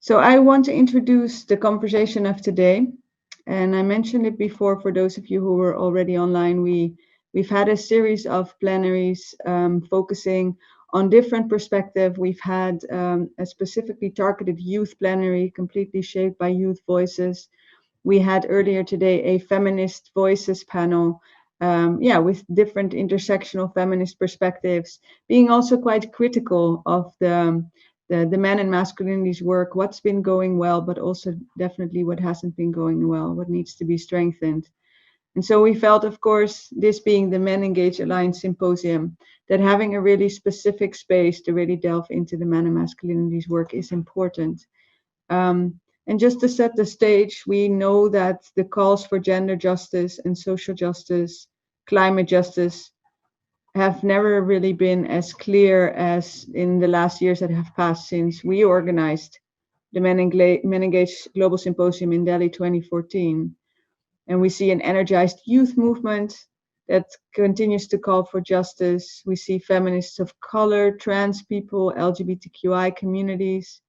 So I want to introduce the conversation of today. And I mentioned it before for those of you who were already online. We've had a series of plenaries focusing on different perspectives. We've had a specifically targeted youth plenary, completely shaped by youth voices. We had earlier today a feminist voices panel, with different intersectional feminist perspectives, being also quite critical of the men and masculinities work, what's been going well, but also definitely what hasn't been going well, what needs to be strengthened. And so we felt, of course, this being the MenEngage Alliance Symposium, that having a really specific space to really delve into the men and masculinities work is important. And just to set the stage, we know that the calls for gender justice and social justice, climate justice, have never really been as clear as in the last years that have passed since we organized the MenEngage Global Symposium in Delhi 2014. And we see an energized youth movement that continues to call for justice. We see feminists of color, trans people, LGBTQI communities,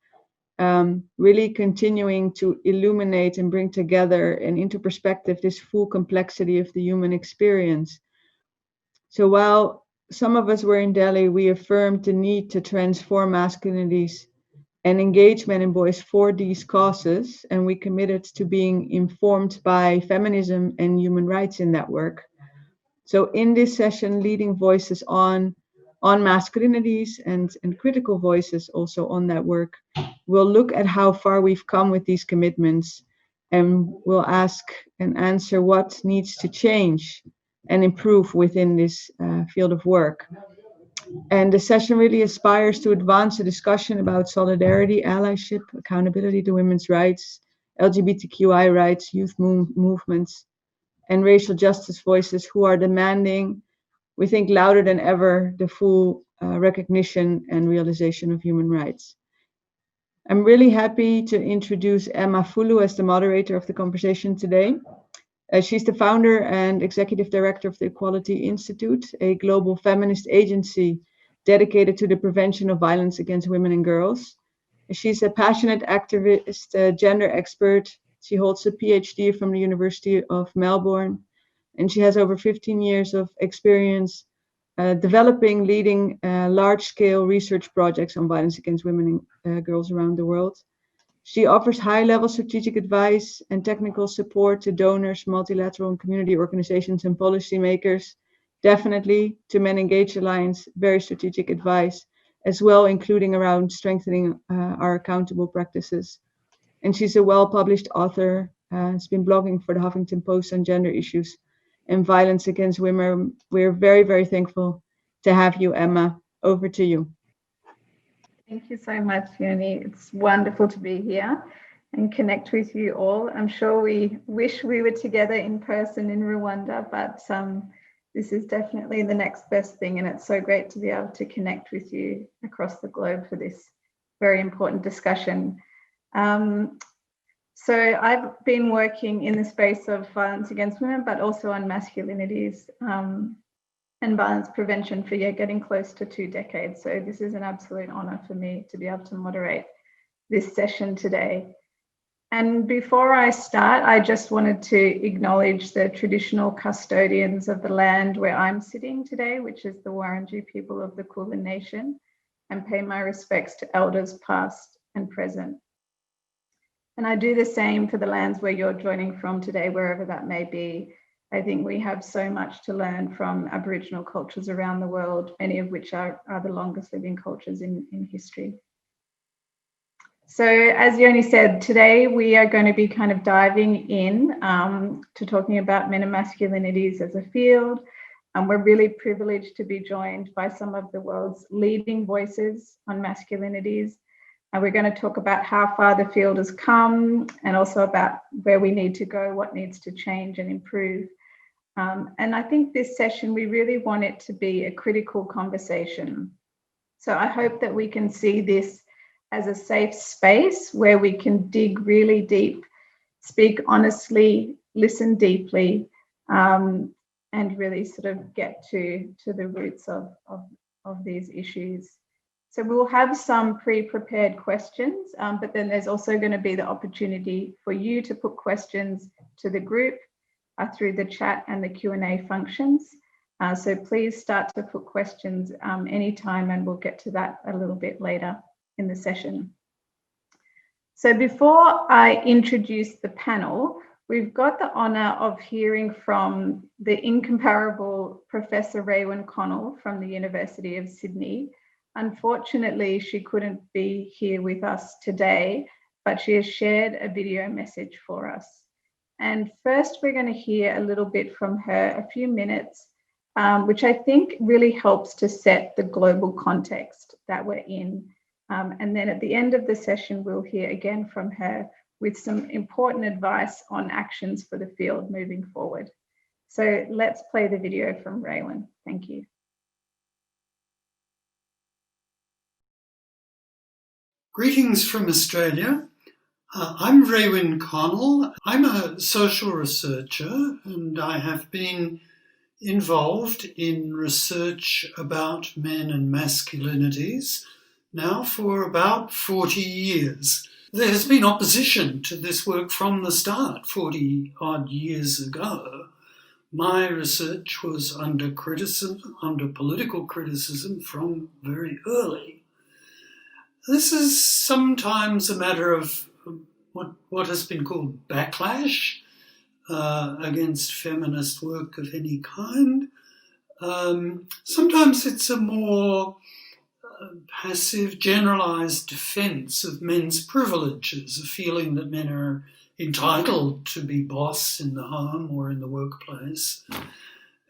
really continuing to illuminate and bring together and into perspective this full complexity of the human experience. So while some of us were in Delhi, we affirmed the need to transform masculinities and engage men and boys for these causes, and we committed to being informed by feminism and human rights in that work. So in this session, leading voices on masculinities and critical voices also on that work, we'll look at how far we've come with these commitments, and we'll ask and answer what needs to change and improve within this field of work. And the session really aspires to advance a discussion about solidarity, allyship, accountability to women's rights, LGBTQI rights, youth movements, and racial justice voices who are demanding, we think louder than ever, the full recognition and realization of human rights. I'm really happy to introduce Emma Fulu as the moderator of the conversation today. She's the founder and executive director of the Equality Institute, a global feminist agency dedicated to the prevention of violence against women and girls. She's a passionate activist, gender expert. She holds a PhD from the University of Melbourne, and she has over 15 years of experience developing, leading large-scale research projects on violence against women and girls around the world. She offers high-level strategic advice and technical support to donors, multilateral and community organizations and policymakers. Definitely to MenEngage Alliance, very strategic advice as well, including around strengthening our accountable practices. And she's a well-published author, has been blogging for the Huffington Post on gender issues and violence against women. We're very, very thankful to have you, Emma. Over to you. Thank you so much, Yoni. It's wonderful to be here and connect with you all. I'm sure we wish we were together in person in Rwanda, but this is definitely the next best thing, and it's so great to be able to connect with you across the globe for this very important discussion. So I've been working in the space of violence against women, but also on masculinities and violence prevention for getting close to 2 decades. So this is an absolute honor for me to be able to moderate this session today. And before I start, I just wanted to acknowledge the traditional custodians of the land where I'm sitting today, which is the Wurundjeri people of the Kulin Nation, and pay my respects to elders past and present. And I do the same for the lands where you're joining from today, wherever that may be. I think we have so much to learn from Aboriginal cultures around the world, many of which are the longest living cultures in history. So as Yoni said, today we are going to be kind of diving in to talking about men and masculinities as a field. And we're really privileged to be joined by some of the world's leading voices on masculinities. And we're going to talk about how far the field has come and also about where we need to go, what needs to change and improve. And I think this session, we really want it to be a critical conversation. So I hope that we can see this as a safe space where we can dig really deep, speak honestly, listen deeply, and really sort of get to the roots of these issues. So we'll have some pre-prepared questions, but then there's also going to be the opportunity for you to put questions to the group through the chat and the Q&A functions. So please start to put questions anytime, and we'll get to that a little bit later in the session. So before I introduce the panel, we've got the honour of hearing from the incomparable Professor Raewyn Connell from the University of Sydney. Unfortunately, she couldn't be here with us today, but she has shared a video message for us. And first, we're going to hear a little bit from her, a few minutes, which I think really helps to set the global context that we're in. And then at the end of the session, we'll hear again from her with some important advice on actions for the field moving forward. So let's play the video from Raewyn. Thank you. Greetings from Australia. I'm Raewyn Connell. I'm a social researcher, and I have been involved in research about men and masculinities now for about 40 years. There has been opposition to this work from the start, 40 odd years ago. My research was under criticism, under political criticism from very early. This is sometimes a matter of what has been called backlash against feminist work of any kind. Sometimes it's a more passive, generalised defence of men's privileges, a feeling that men are entitled to be boss in the home or in the workplace,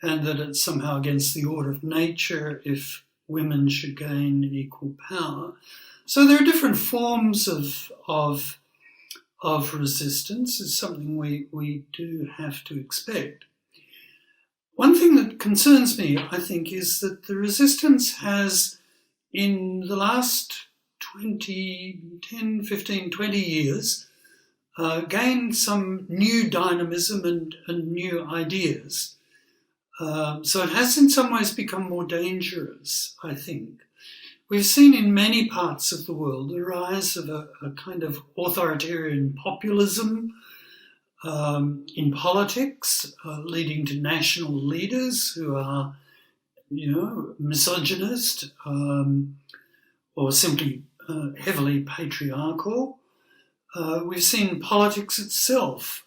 and that it's somehow against the order of nature if women should gain equal power. So there are different forms of resistance. It's something we do have to expect. One thing that concerns me, I think, is that the resistance has, in the last 10, 15, 20 years, gained some new dynamism and new ideas. So it has in some ways become more dangerous, I think. We've seen in many parts of the world the rise of a kind of authoritarian populism in politics, leading to national leaders who are, misogynist or simply heavily patriarchal. We've seen politics itself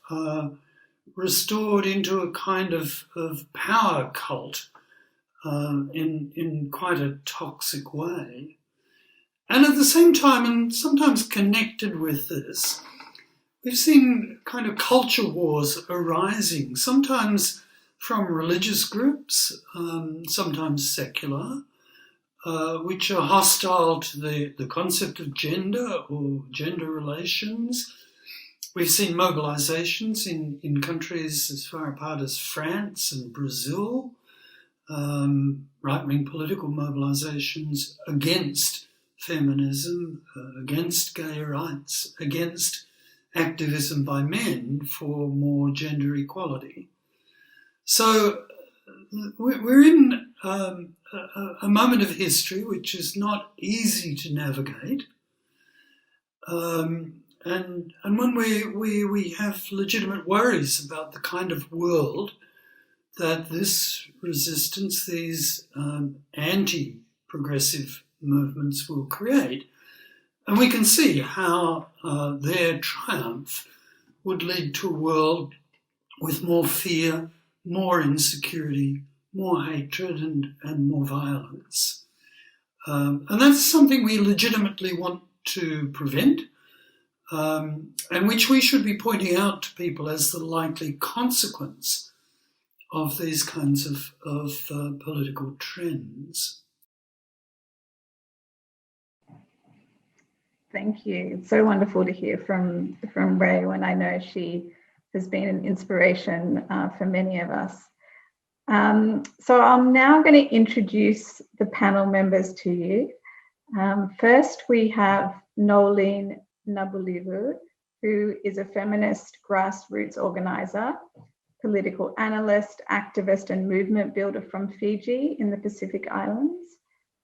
restored into a kind of power cult in quite a toxic way. And at the same time, and sometimes connected with this, we've seen kind of culture wars arising, sometimes from religious groups, sometimes secular, which are hostile to the concept of gender or gender relations. We've seen mobilisations in countries as far apart as France and Brazil, right-wing political mobilisations against feminism, against gay rights, against activism by men for more gender equality. So we're in a moment of history which is not easy to navigate, and when we have legitimate worries about the kind of world that this resistance, these anti-progressive movements will create. And we can see how their triumph would lead to a world with more fear, more insecurity, more hatred and more violence. And that's something we legitimately want to prevent, and which we should be pointing out to people as the likely consequence of these kinds of political trends. Thank you. It's so wonderful to hear from Raewyn. I know she has been an inspiration for many of us. So I'm now going to introduce the panel members to you. First, we have Noelene Nabulivou, who is a feminist grassroots organiser, political analyst, activist and movement builder from Fiji in the Pacific Islands.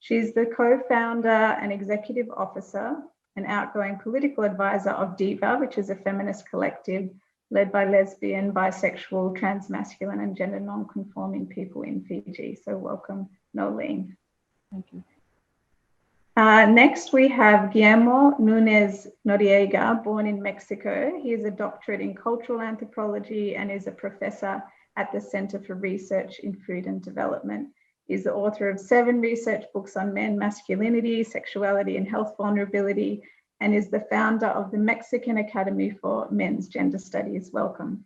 She's the co-founder and executive officer and outgoing political advisor of DIVA, which is a feminist collective led by lesbian, bisexual, transmasculine, and gender non-conforming people in Fiji. So welcome, Noelene. Thank you. Next, we have Guillermo Nuñez Noriega, born in Mexico. He is a doctorate in cultural anthropology and is a professor at the Centro for Research in Food and Development. He's the author of 7 research books on men, masculinity, sexuality, and health vulnerability, and is the founder of the Mexican Academy for Men's Gender Studies. Welcome.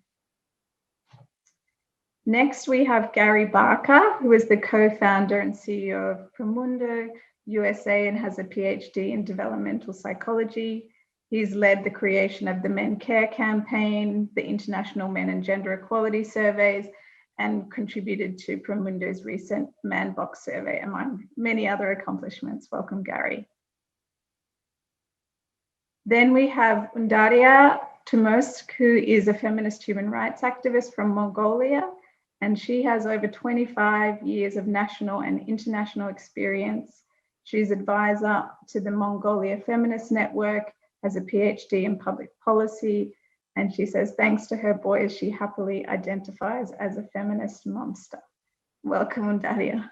Next, we have Gary Barker, who is the co-founder and CEO of Promundo-US and has a PhD in developmental psychology. He's led the creation of the Men Care campaign, the International Men and Gender Equality Surveys, and contributed to Promundo's recent Man Box survey, among many other accomplishments. Welcome, Gary. Then we have Undaria Tumosk, who is a feminist human rights activist from Mongolia, and she has over 25 years of national and international experience. She's advisor to the Mongolia Feminist Network, has a PhD in public policy, and she says, thanks to her boys, she happily identifies as a feminist monster. Welcome, Undaria.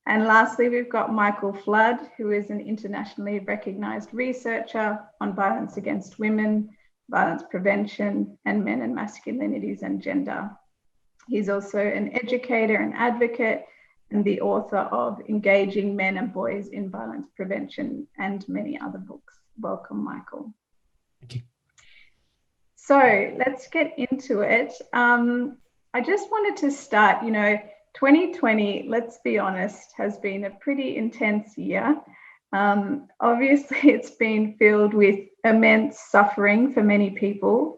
And lastly, we've got Michael Flood, who is an internationally recognized researcher on violence against women, violence prevention, and men and masculinities and gender. He's also an educator and advocate and the author of Engaging Men and Boys in Violence Prevention and many other books. Welcome, Michael. Thank you. So let's get into it. I just wanted to start, 2020, let's be honest, has been a pretty intense year. Obviously, it's been filled with immense suffering for many people.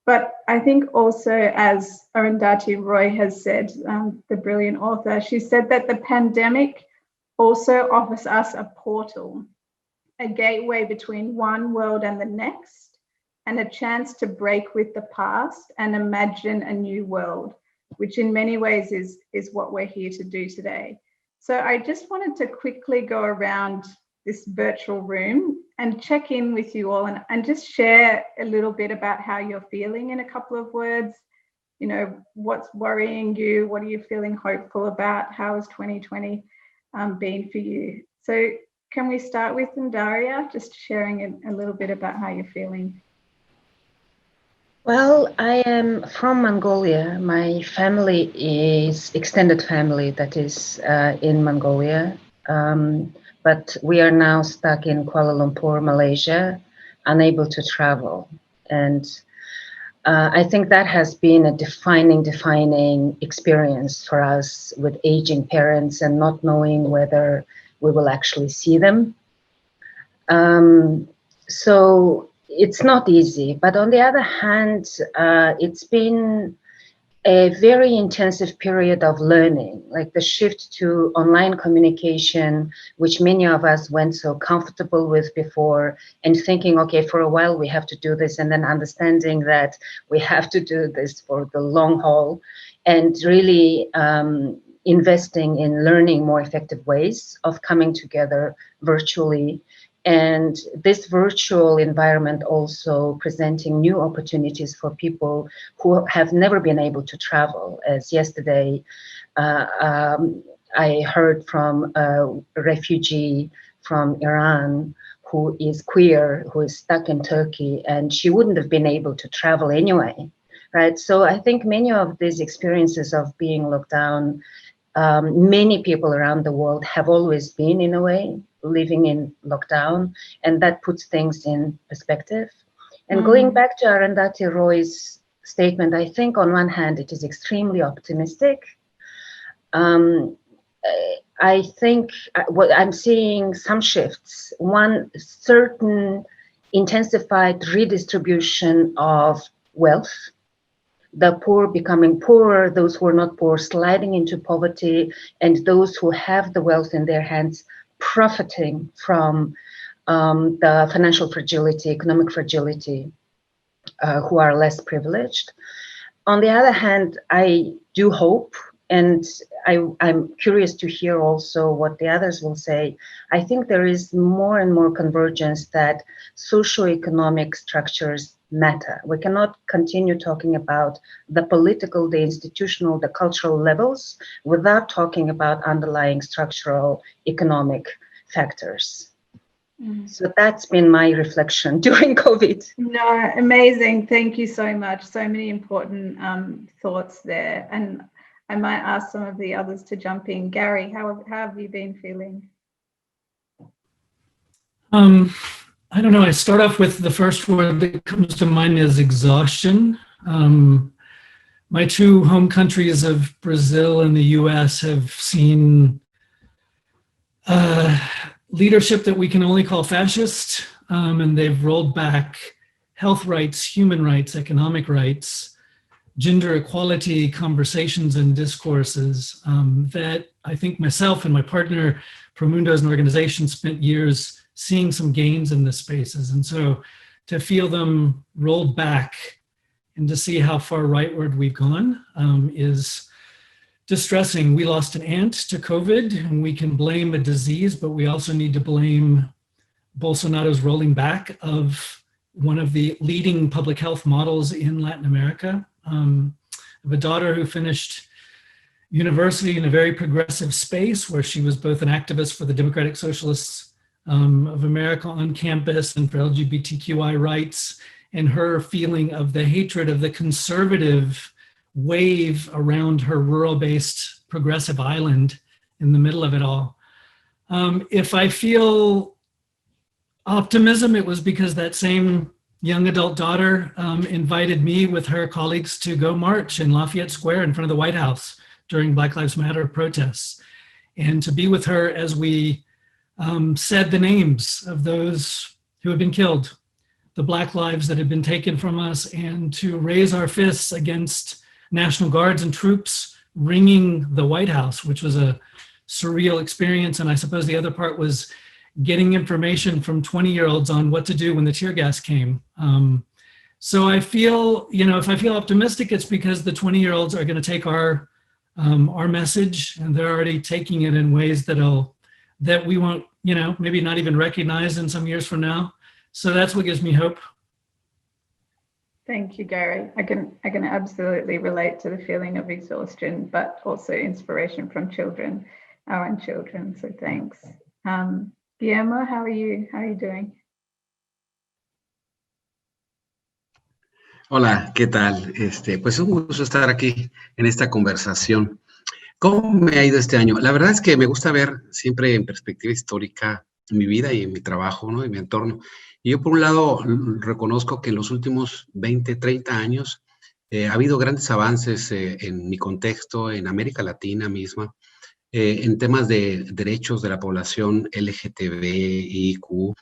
But I think also, as Arundhati Roy has said, the brilliant author, she said that the pandemic also offers us a portal, a gateway between one world and the next, and a chance to break with the past and imagine a new world, which in many ways is what we're here to do today. So I just wanted to quickly go around this virtual room and check in with you all and just share a little bit about how you're feeling in a couple of words. What's worrying you? What are you feeling hopeful about? How has 2020 been for you? So can we start with Undaria, just sharing a little bit about how you're feeling? Well, I am from Mongolia. My family is extended family that is in Mongolia. But we are now stuck in Kuala Lumpur, Malaysia, unable to travel. And I think that has been a defining experience for us with aging parents and not knowing whether we will actually see them. So it's not easy, but on the other hand, it's been a very intensive period of learning, like the shift to online communication, which many of us went so comfortable with before, and thinking, okay, for a while we have to do this, and then understanding that we have to do this for the long haul, and really investing in learning more effective ways of coming together virtually. And this virtual environment also presenting new opportunities for people who have never been able to travel. As yesterday, I heard from a refugee from Iran who is queer, who is stuck in Turkey, and she wouldn't have been able to travel anyway, right? So I think many of these experiences of being locked down, many people around the world have always been, in a way, living in lockdown, and that puts things in perspective. And going back to Arundhati Roy's statement, I think on one hand it is extremely optimistic. I think what I'm seeing some shifts. One, certain intensified redistribution of wealth, the poor becoming poorer, those who are not poor sliding into poverty, and those who have the wealth in their hands profiting from the financial fragility, economic fragility, who are less privileged. On the other hand, I do hope and I'm curious to hear also what the others will say. I think there is more and more convergence that socioeconomic structures matter. We cannot continue talking about the political, the institutional, the cultural levels without talking about underlying structural economic factors. So that's been my reflection during COVID. No, amazing. Thank you so much. So many important thoughts there. And I might ask some of the others to jump in. Gary, how have you been feeling? I don't know. I start off with the first word that comes to mind is exhaustion. My two home countries of Brazil and the US have seen leadership that we can only call fascist, and they've rolled back health rights, human rights, economic rights, gender equality conversations and discourses that I think myself and my partner, Promundo as an organization, spent years seeing some gains in the spaces. And so to feel them rolled back and to see how far rightward we've gone is distressing. We lost an aunt to COVID, and we can blame a disease, but we also need to blame Bolsonaro's rolling back of one of the leading public health models in Latin America. I have a daughter who finished university in a very progressive space where she was both an activist for the Democratic Socialists of America on campus and for LGBTQI-rights, and her feeling of the hatred of the conservative wave around her rural-based progressive island in the middle of it all. If I feel optimism, it was because that same young adult daughter invited me with her colleagues to go march in Lafayette Square in front of the White House during Black Lives Matter protests, and to be with her as we said the names of those who have been killed, the Black lives that had been taken from us, and to raise our fists against National Guards and troops ringing the White House, which was a surreal experience. And I suppose the other part was getting information from 20-year-olds on what to do when the tear gas came. So I feel, if I feel optimistic, it's because the 20-year-olds are going to take our message, and they're already taking it in ways that we won't, maybe not even recognize in some years from now. So that's what gives me hope. Thank you, Gary. I can absolutely relate to the feeling of exhaustion, but also inspiration from children, our own children. So thanks. Guillermo, how are you doing? Hola, ¿qué tal? Pues un gusto estar aquí en esta conversación. ¿Cómo me ha ido este año? La verdad es que me gusta ver siempre en perspectiva histórica mi vida y mi trabajo, ¿no? Y mi entorno. Y yo, por un lado, reconozco que en los últimos 20, 30 años ha habido grandes avances en mi contexto, en América Latina misma, en temas de derechos de la población LGTBIQ,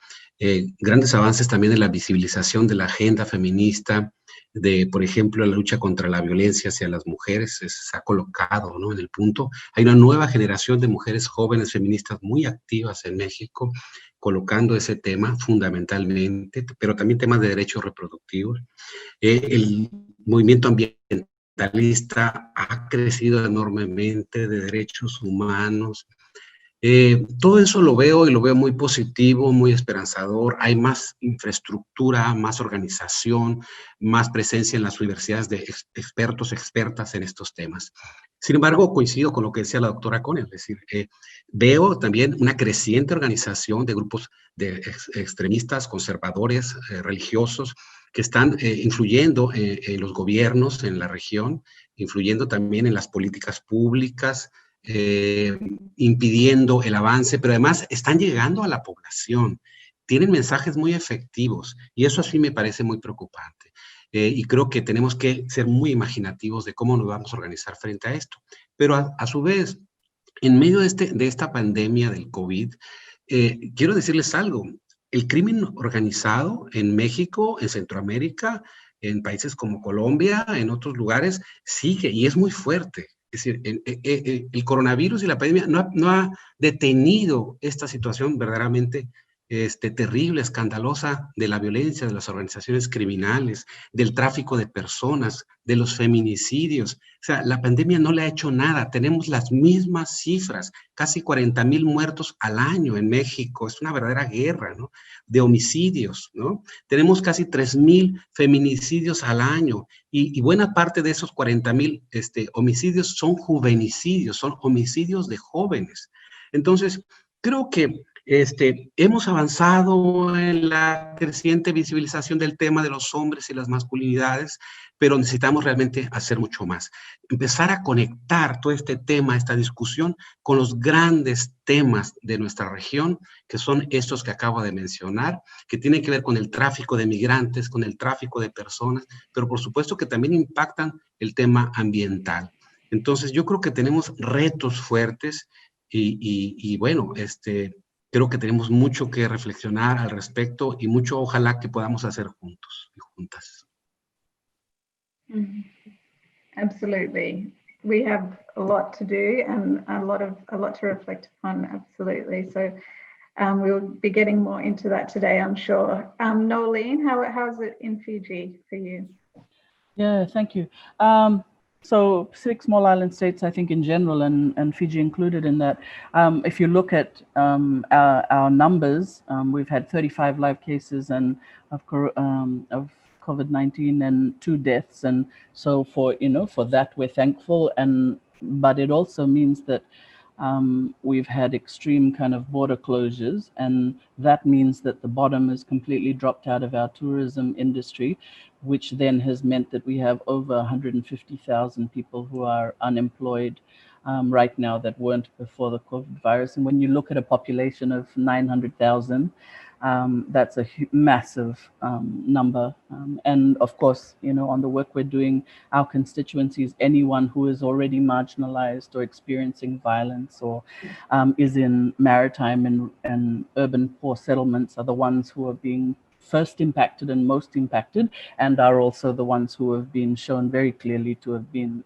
grandes avances también en la visibilización de la agenda feminista, de, por ejemplo, la lucha contra la violencia hacia las mujeres, se ha colocado, ¿no?, en el punto. Hay una nueva generación de mujeres jóvenes feministas muy activas en México, colocando ese tema fundamentalmente, pero también temas de derechos reproductivos. El movimiento ambientalista ha crecido enormemente, de derechos humanos. Todo eso lo veo y lo veo muy positivo, muy esperanzador. Hay más infraestructura, más organización, más presencia en las universidades de expertos, expertas en estos temas. Sin embargo, coincido con lo que decía la doctora Conner, es decir, veo también una creciente organización de grupos de extremistas, conservadores, religiosos, que están influyendo en los gobiernos en la región, influyendo también en las políticas públicas, impidiendo el avance, pero además están llegando a la población, tienen mensajes muy efectivos, y eso así me parece muy preocupante. Y creo que tenemos que ser muy imaginativos de cómo nos vamos a organizar frente a esto. Pero a su vez, en medio de esta pandemia del COVID, quiero decirles algo. El crimen organizado en México, en Centroamérica, en países como Colombia, en otros lugares, sigue y es muy fuerte. Es decir, el coronavirus y la pandemia no ha detenido esta situación verdaderamente terrible, escandalosa de la violencia, de las organizaciones criminales, del tráfico de personas, de los feminicidios. O sea, la pandemia no le ha hecho nada. Tenemos las mismas cifras, casi 40,000 muertos al año en México. Es una verdadera guerra, ¿no? De homicidios, ¿no? Tenemos casi 3,000 feminicidios al año y buena parte de esos 40,000 homicidios son juvenicidios, son homicidios de jóvenes. Entonces, creo que hemos avanzado en la creciente visibilización del tema de los hombres y las masculinidades, pero necesitamos realmente hacer mucho más. Empezar a conectar todo este tema, esta discusión, con los grandes temas de nuestra región, que son estos que acabo de mencionar, que tienen que ver con el tráfico de migrantes, con el tráfico de personas, pero por supuesto que también impactan el tema ambiental. Entonces, yo creo que tenemos retos fuertes y bueno, creo que tenemos mucho que reflexionar al respecto y mucho, ojalá, que podamos hacer juntos y juntas. Absolutely. We have a lot to do and a lot to reflect upon, absolutely. So we'll be getting more into that today, I'm sure. Noelene, how's it in Fiji for you? Yeah, thank you. So Pacific small island states, I think in general, and Fiji included in that, if you look at our numbers, we've had 35 live cases of COVID-19 and 2 deaths. And so for that, we're thankful. But it also means that we've had extreme kind of border closures, and that means that the bottom has completely dropped out of our tourism industry, which then has meant that we have over 150,000 people who are unemployed right now that weren't before the COVID virus. And when you look at a population of 900,000, that's a massive number. And of course, on the work we're doing, our constituencies, anyone who is already marginalized or experiencing violence or is in maritime and urban poor settlements are the ones who are being first impacted and most impacted, and are also the ones who have been shown very clearly to have been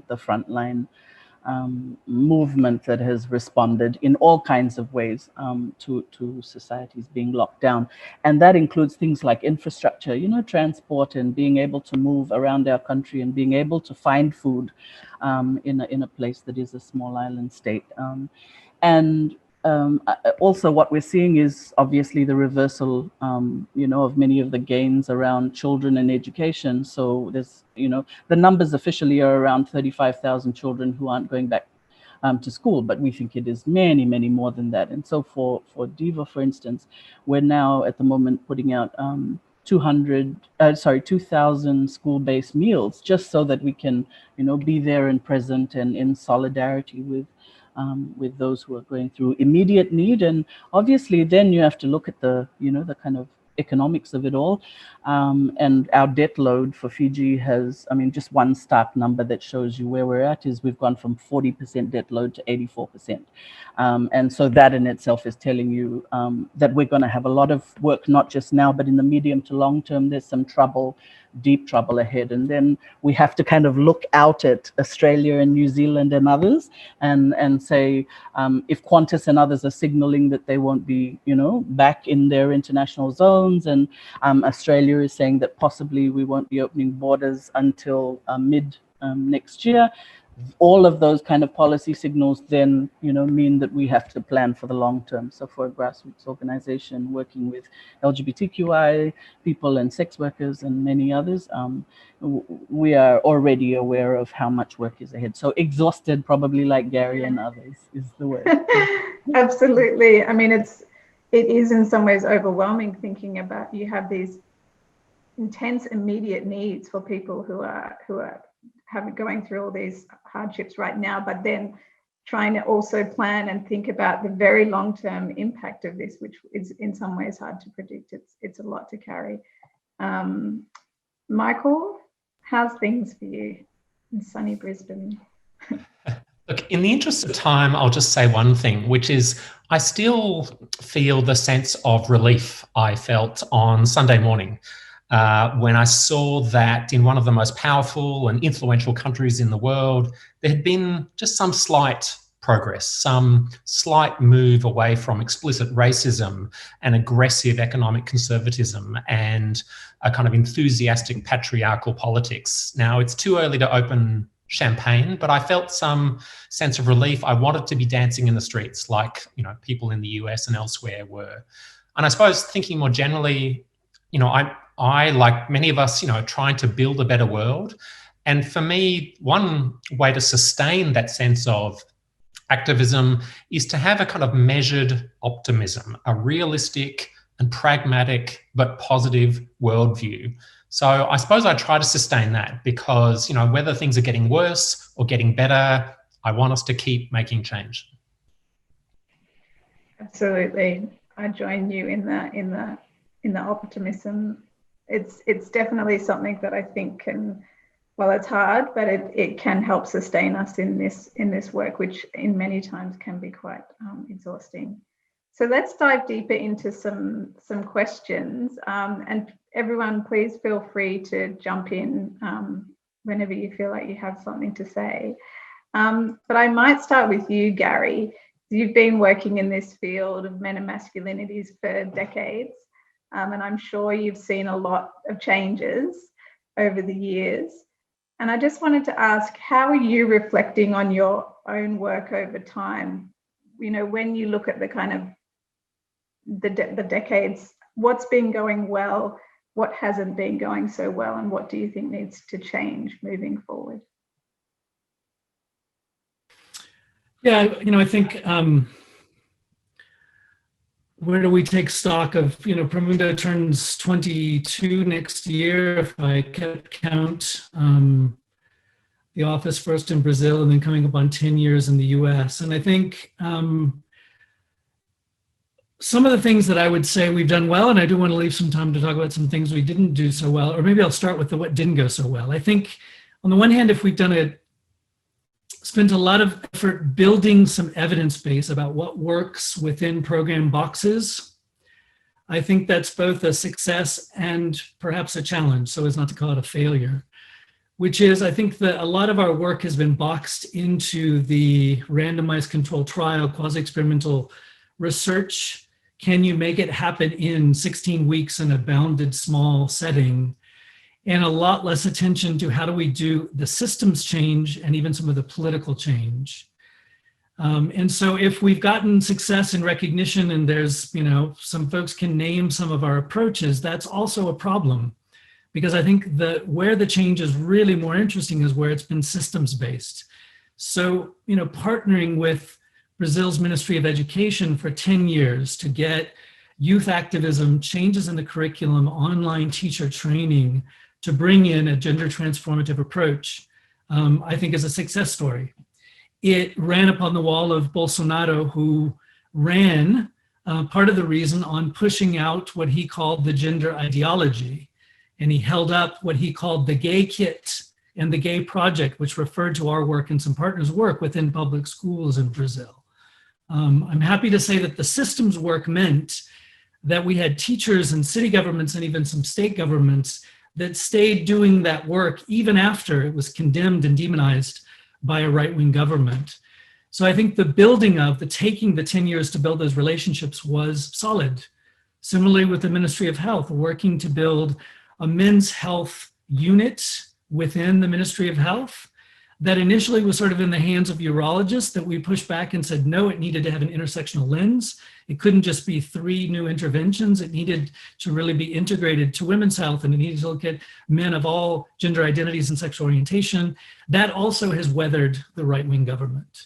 the frontline movement that has responded in all kinds of ways to societies being locked down. And that includes things like infrastructure, transport, and being able to move around our country and being able to find food in a place that is a small island state. Also what we're seeing is obviously the reversal, of many of the gains around children and education. So there's, the numbers officially are around 35,000 children who aren't going back to school, but we think it is many, many more than that. And so for DIVA, for instance, we're now at the moment putting out 2,000 school-based meals, just so that we can, be there and present and in solidarity with those who are going through immediate need. And obviously then you have to look at the kind of economics of it all. And our debt load for Fiji has, just one stark number that shows you where we're at is we've gone from 40% debt load to 84%. And so that in itself is telling you that we're going to have a lot of work, not just now, but in the medium to long term. There's some trouble, deep trouble ahead. And then we have to kind of look out at Australia and New Zealand and others and say, if Qantas and others are signaling that they won't be, back in their international zones, and Australia is saying that possibly we won't be opening borders until mid next year, all of those kind of policy signals then, mean that we have to plan for the long term. So for a grassroots organization working with LGBTQI people and sex workers and many others, we are already aware of how much work is ahead. So exhausted, probably like Gary and others, is the word. Absolutely. It is in some ways overwhelming thinking about you have these intense immediate needs for people who are going through all these hardships right now, but then trying to also plan and think about the very long-term impact of this, which is in some ways hard to predict. It's a lot to carry. Michael, how's things for you in sunny Brisbane? Look, in the interest of time, I'll just say one thing, which is I still feel the sense of relief I felt on Sunday morning when I saw that in one of the most powerful and influential countries in the world, there had been just some slight progress, some slight move away from explicit racism and aggressive economic conservatism and a kind of enthusiastic patriarchal politics. Now, it's too early to open champagne, but I felt some sense of relief. I wanted to be dancing in the streets like, you know, people in the US and elsewhere were. And I suppose thinking more generally, you know, I like many of us, you know, trying to build a better world. And for me, one way to sustain that sense of activism is to have a kind of measured optimism, a realistic and pragmatic but positive worldview. So I suppose I try to sustain that because, you know, whether things are getting worse or getting better, I want us to keep making change. Absolutely. I join you in the optimism. It's definitely something that I think can, well, it's hard, but it can help sustain us in this work, which in many times can be quite exhausting. So let's dive deeper into some questions, and everyone, please feel free to jump in whenever you feel like you have something to say. But I might start with you, Gary. You've been working in this field of men and masculinities for decades, and I'm sure you've seen a lot of changes over the years. And I just wanted to ask, how are you reflecting on your own work over time? You know, when you look at the kind of the decades, what's been going well, what hasn't been going so well, and what do you think needs to change moving forward? Yeah, you know, I think where do we take stock of, you know, Promundo turns 22 next year, if I kept count. The office first in Brazil and then coming up on 10 years in the US. And I think some of the things that I would say we've done well, and I do want to leave some time to talk about some things we didn't do so well, or maybe I'll start with what didn't go so well. I think on the one hand, if we've spent a lot of effort building some evidence base about what works within program boxes, I think that's both a success and perhaps a challenge, so as not to call it a failure, which is, I think that a lot of our work has been boxed into the randomized controlled trial, quasi-experimental research. Can you make it happen in 16 weeks in a bounded small setting? And a lot less attention to how do we do the systems change and even some of the political change. And so if we've gotten success and recognition and there's, you know, some folks can name some of our approaches, that's also a problem. Because I think that where the change is really more interesting is where it's been systems based. So, you know, partnering with Brazil's Ministry of Education for 10 years to get youth activism, changes in the curriculum, online teacher training, to bring in a gender transformative approach, I think is a success story. It ran upon the wall of Bolsonaro, who ran part of the reason on pushing out what he called the gender ideology. And he held up what he called the gay kit and the gay project, which referred to our work and some partners' work within public schools in Brazil. I'm happy to say that the systems work meant that we had teachers and city governments and even some state governments that stayed doing that work even after it was condemned and demonized by a right-wing government. So I think taking the 10 years to build those relationships was solid. Similarly with the Ministry of Health, working to build a men's health unit within the Ministry of Health that initially was sort of in the hands of urologists, that we pushed back and said, no, it needed to have an intersectional lens. It couldn't just be 3 new interventions. It needed to really be integrated to women's health, and it needed to look at men of all gender identities and sexual orientation. That also has weathered the right-wing government.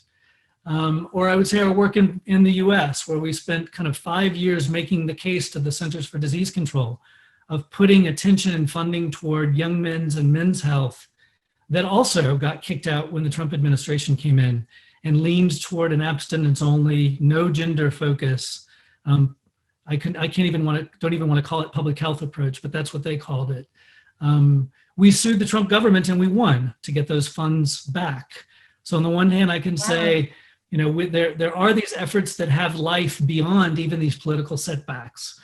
Or I would say our work in the US, where we spent kind of 5 years making the case to the Centers for Disease Control of putting attention and funding toward young men's and men's health, that also got kicked out when the Trump administration came in and leaned toward an abstinence-only, no gender focus. I don't even want to call it public health approach, but that's what they called it. We sued the Trump government and we won to get those funds back. So on the one hand, I can say, you know, there are these efforts that have life beyond even these political setbacks.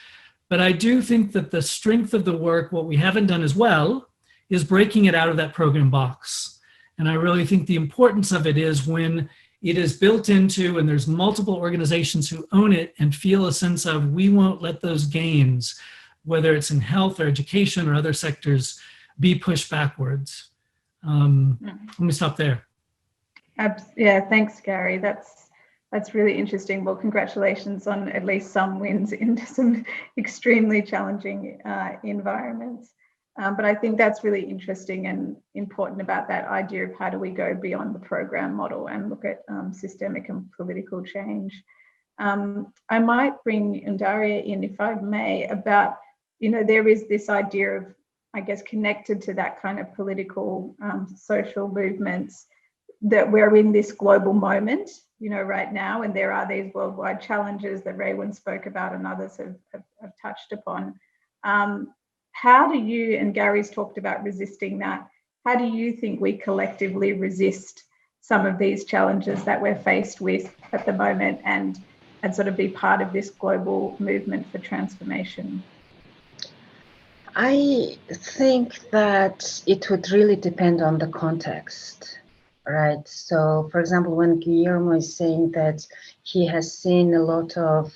But I do think that the strength of the work, what we haven't done as well, is breaking it out of that program box. And I really think the importance of it is when it is built into, and there's multiple organizations who own it and feel a sense of, we won't let those gains, whether it's in health or education or other sectors, be pushed backwards. Let me stop there. Yeah, thanks, Gary. That's really interesting. Well, congratulations on at least some wins into some extremely challenging environments. But I think that's really interesting and important about that idea of how do we go beyond the program model and look at systemic and political change. I might bring Undaria in, if I may, about, there is this idea of, I guess, connected to that kind of political social movements, that we're in this global moment, right now, and there are these worldwide challenges that Raywin spoke about and others have touched upon. How do you, and Gary's talked about resisting that, how do you think we collectively resist some of these challenges that we're faced with at the moment and sort of be part of this global movement for transformation? I think that it would really depend on the context, right? So, for example, when Guillermo is saying that he has seen a lot of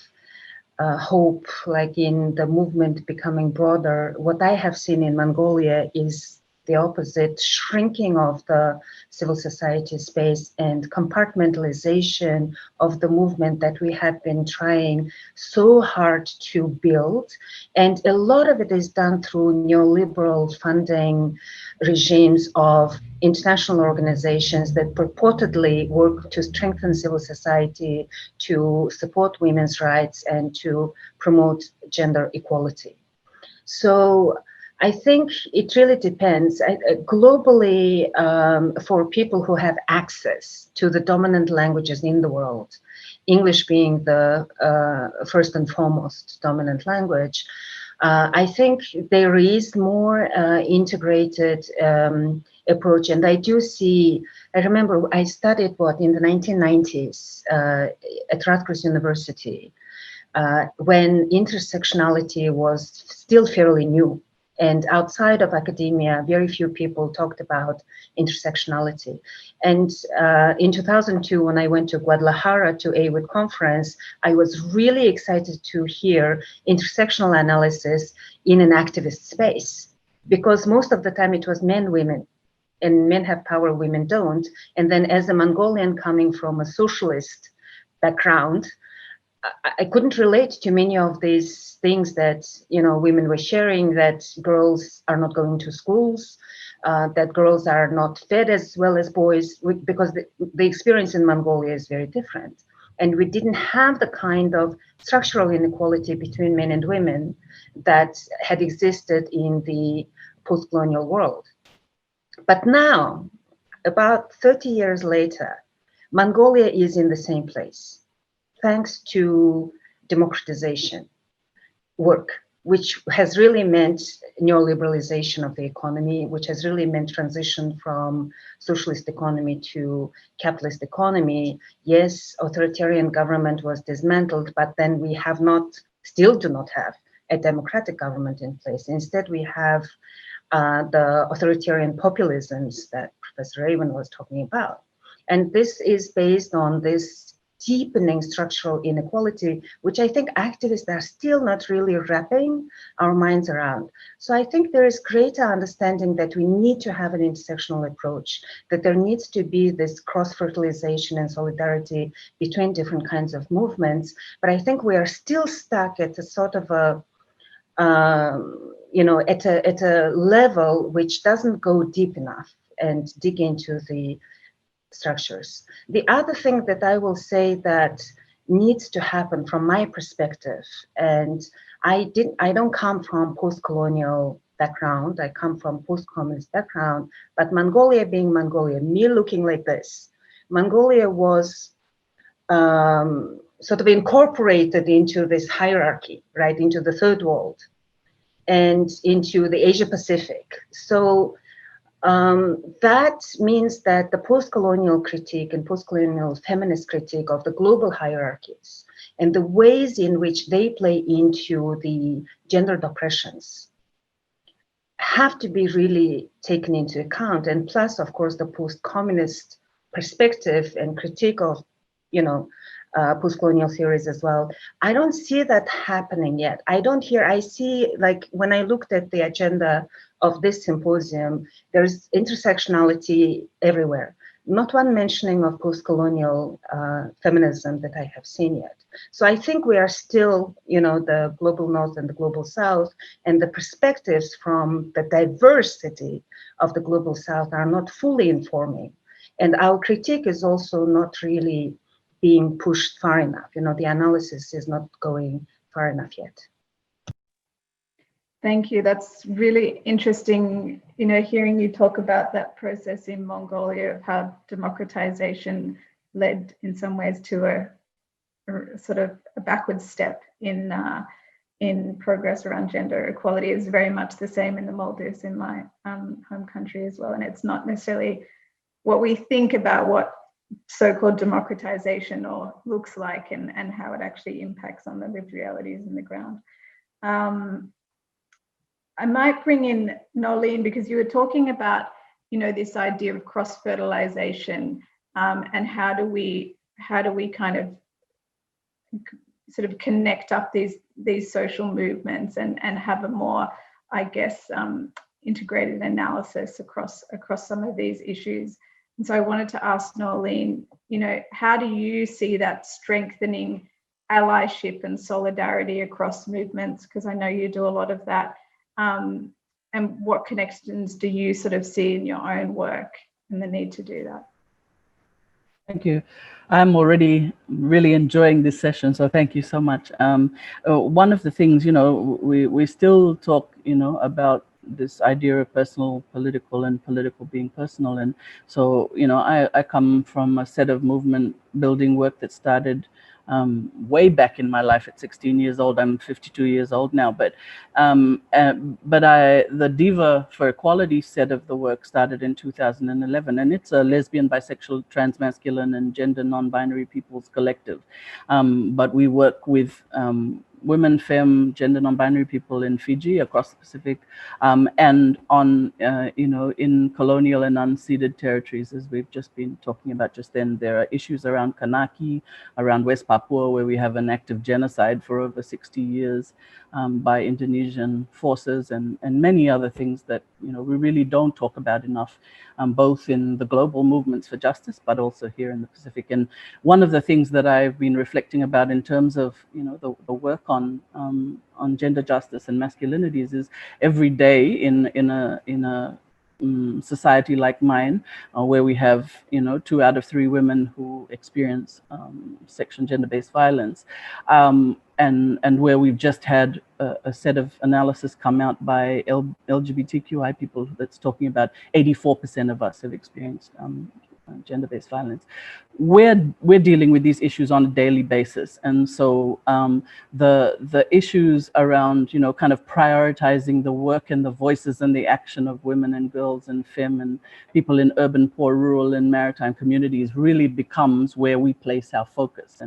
hope, like in the movement becoming broader, what I have seen in Mongolia is the opposite, shrinking of the civil society space and compartmentalization of the movement that we have been trying so hard to build. And a lot of it is done through neoliberal funding regimes of international organizations that purportedly work to strengthen civil society, to support women's rights, and to promote gender equality. So I think it really depends. Globally, for people who have access to the dominant languages in the world, English being the first and foremost dominant language, I think there is more integrated approach. And I do see, I remember I studied in the 1990s at Rutgers University, when intersectionality was still fairly new. And outside of academia, very few people talked about intersectionality. And in 2002, when I went to Guadalajara to AWID conference, I was really excited to hear intersectional analysis in an activist space, because most of the time it was men, women, and men have power, women don't. And then as a Mongolian coming from a socialist background, I couldn't relate to many of these things that, women were sharing, that girls are not going to schools, that girls are not fed as well as boys, because the experience in Mongolia is very different. And we didn't have the kind of structural inequality between men and women that had existed in the post-colonial world. But now, about 30 years later, Mongolia is in the same place, thanks to democratization work, which has really meant neoliberalization of the economy, which has really meant transition from socialist economy to capitalist economy. Yes, authoritarian government was dismantled, but then we still do not have a democratic government in place. Instead, we have the authoritarian populisms that Professor Raywin was talking about. And this is based on this deepening structural inequality, which I think activists are still not really wrapping our minds around. So I think there is greater understanding that we need to have an intersectional approach, that there needs to be this cross-fertilization and solidarity between different kinds of movements. But I think we are still stuck at a sort of at a level which doesn't go deep enough and dig into the structures. The other thing that I will say that needs to happen from my perspective, and I don't come from post-colonial background, I come from post-communist background, but Mongolia being Mongolia, me looking like this, Mongolia was sort of incorporated into this hierarchy, right, into the third world and into the Asia Pacific. So that means that the post-colonial critique and post-colonial feminist critique of the global hierarchies and the ways in which they play into the gendered oppressions have to be really taken into account. And plus, of course, the post-communist perspective and critique of, post-colonial theories as well, I don't see that happening yet. I see, like, when I looked at the agenda of this symposium, there's intersectionality everywhere. Not one mentioning of post-colonial feminism that I have seen yet. So I think we are still, the global North and the global South, and the perspectives from the diversity of the global South are not fully informing. And our critique is also not really being pushed far enough. The analysis is not going far enough yet. Thank you. That's really interesting, hearing you talk about that process in Mongolia of how democratization led in some ways to a sort of a backward step in progress around gender equality. Is very much the same in the Maldives, in my home country as well. And it's not necessarily what we think about what so-called democratization or looks like, and how it actually impacts on the lived realities in the ground. I might bring in Noelene, because you were talking about, this idea of cross-fertilization, and how do we kind of sort of connect up these social movements and have a more, I guess, integrated analysis across some of these issues. And so I wanted to ask Noelene, how do you see that strengthening allyship and solidarity across movements? Because I know you do a lot of that. And what connections do you sort of see in your own work and the need to do that? Thank you. I'm already really enjoying this session, so thank you so much. One of the things, we still talk, about this idea of personal, political, and political being personal. And so, I come from a set of movement building work that started way back in my life at 16 years old. I'm 52 years old now, but the Diva for Equality set of the work started in 2011, and it's a lesbian, bisexual, transmasculine, and gender non-binary people's collective. But we work with women, femme, gender non-binary people in Fiji, across the Pacific, and on, in colonial and unceded territories, as we've just been talking about just then. There are issues around Kanaki, around West Papua, where we have an active genocide for over 60 years by Indonesian forces, and many other things that, we really don't talk about enough, both in the global movements for justice, but also here in the Pacific. And one of the things that I've been reflecting about in terms of, the work on gender justice and masculinities is every day in a society like mine, where we have 2 out of 3 women who experience sexual and gender-based violence, and where we've just had a set of analysis come out by LGBTQI people that's talking about 84% of us have experienced gender-based violence. We're dealing with these issues on a daily basis, and so the issues around kind of prioritizing the work and the voices and the action of women and girls and femme and people in urban, poor, rural, and maritime communities really becomes where we place our focus.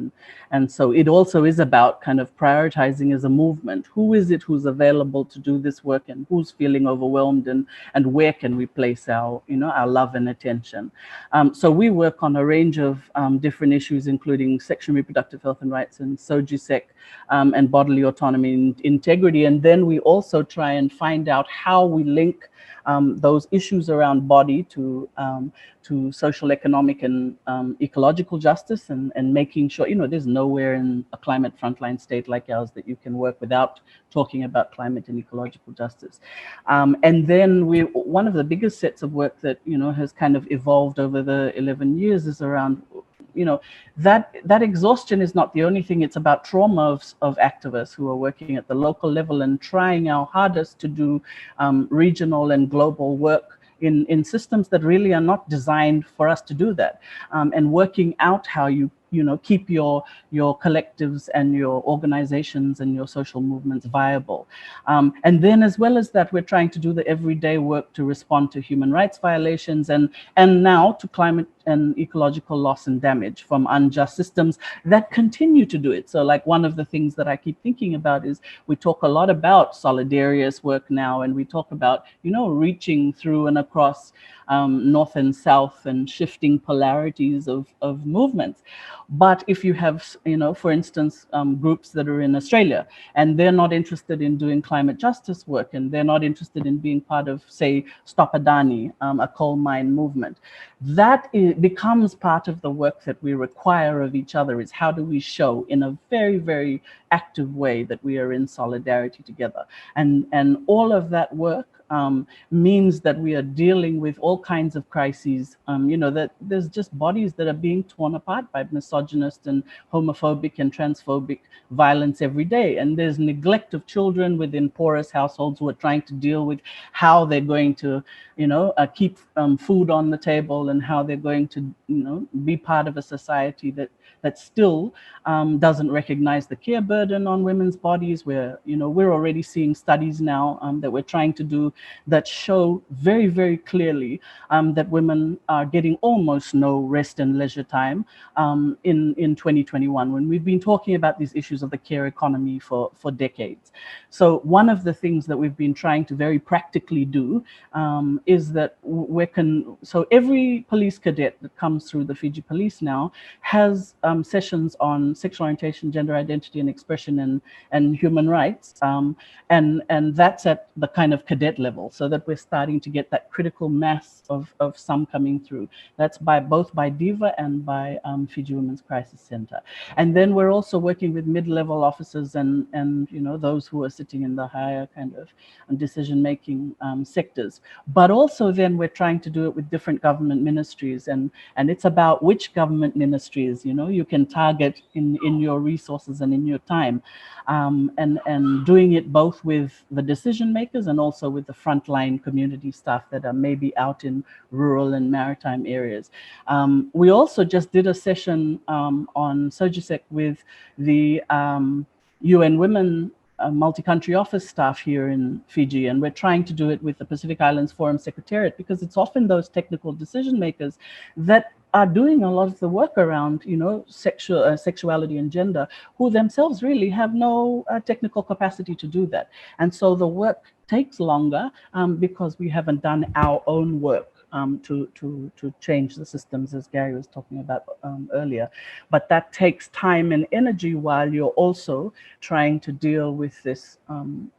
And so it also is about kind of prioritizing as a movement. Who is it who's available to do this work, and who's feeling overwhelmed, and where can we place our our love and attention? So we work on a range of different issues, including sexual and reproductive health and rights, and SOGISEC, and bodily autonomy and integrity. And then we also try and find out how we link those issues around body to social, economic, and ecological justice, and making sure, there's nowhere in a climate frontline state like ours that you can work without talking about climate and ecological justice. And then one of the biggest sets of work that, has kind of evolved over the 11 years is around, that exhaustion is not the only thing. It's about trauma of activists who are working at the local level and trying our hardest to do regional and global work in systems that really are not designed for us to do that, and working out how you keep your collectives and your organizations and your social movements viable. And then, as well as that, we're trying to do the everyday work to respond to human rights violations and now to climate and ecological loss and damage from unjust systems that continue to do it. So like one of the things that I keep thinking about is we talk a lot about solidarious work now, and we talk about, you know, reaching through and across North and South and shifting polarities of movements. But if you have, you know, for instance, groups that are in Australia and they're not interested in doing climate justice work, and they're not interested in being part of, say, Stop Adani, a coal mine movement, that becomes part of the work that we require of each other, is how do we show in a very, very active way that we are in solidarity together. And all of that work means that we are dealing with all kinds of crises, you know, that there's just bodies that are being torn apart by misogynist and homophobic and transphobic violence every day. And there's neglect of children within porous households who are trying to deal with how they're going to, you know, keep food on the table, and how they're going to, you know, be part of a society that still doesn't recognize the care burden on women's bodies, where, you know, we're already seeing studies now that we're trying to do that show very, very clearly that women are getting almost no rest and leisure time in 2021, when we've been talking about these issues of the care economy for decades. So one of the things that we've been trying to very practically do is that so every police cadet that comes through the Fiji Police now has sessions on sexual orientation, gender identity and expression, and human rights, and that's at the kind of cadet level, so that we're starting to get that critical mass of some coming through. That's both by DIVA and by Fiji Women's Crisis Center. And then we're also working with mid-level officers and you know, those who are sitting in the higher kind of decision-making sectors. But also then we're trying to do it with different government ministries, and it's about which government ministries, you know, you can target in your resources and in your time, and doing it both with the decision makers and also with the frontline community staff that are maybe out in rural and maritime areas. We also just did a session on Sojusek with the UN Women multi-country office staff here in Fiji, and we're trying to do it with the Pacific Islands Forum Secretariat, because it's often those technical decision makers that are doing a lot of the work around, you know, sexuality and gender, who themselves really have no technical capacity to do that. And so the work takes longer because we haven't done our own work to change the systems, as Gary was talking about earlier. But that takes time and energy, while you're also trying to deal with this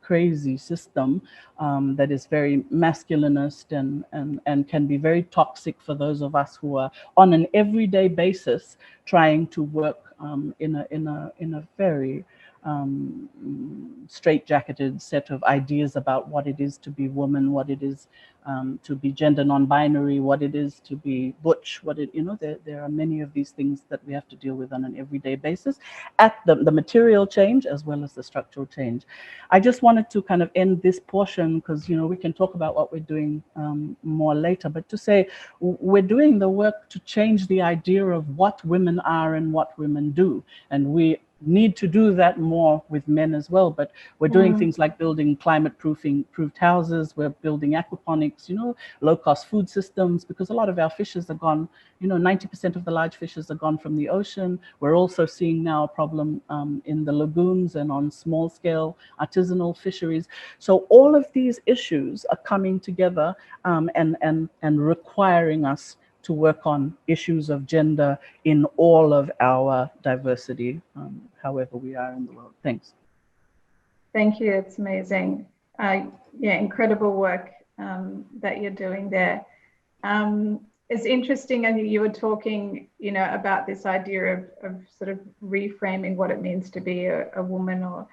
crazy system that is very masculinist and can be very toxic for those of us who are on an everyday basis trying to work in a very straitjacketed set of ideas about what it is to be woman, what it is to be gender non-binary, what it is to be butch, you know, there are many of these things that we have to deal with on an everyday basis at the material change as well as the structural change. I just wanted to kind of end this portion because, you know, we can talk about what we're doing more later, but to say we're doing the work to change the idea of what women are and what women do, and we need to do that more with men as well. But we're doing things like building climate-proofed houses, we're building aquaponics, you know, low-cost food systems, because a lot of our fishes are gone, you know, 90% of the large fishes are gone from the ocean. We're also seeing now a problem in the lagoons and on small-scale artisanal fisheries. So all of these issues are coming together and requiring us to work on issues of gender in all of our diversity, however we are in the world. Thanks. Thank you, it's amazing. Yeah, incredible work that you're doing there. It's interesting, I think you were talking, you know, about this idea of sort of reframing what it means to be a woman or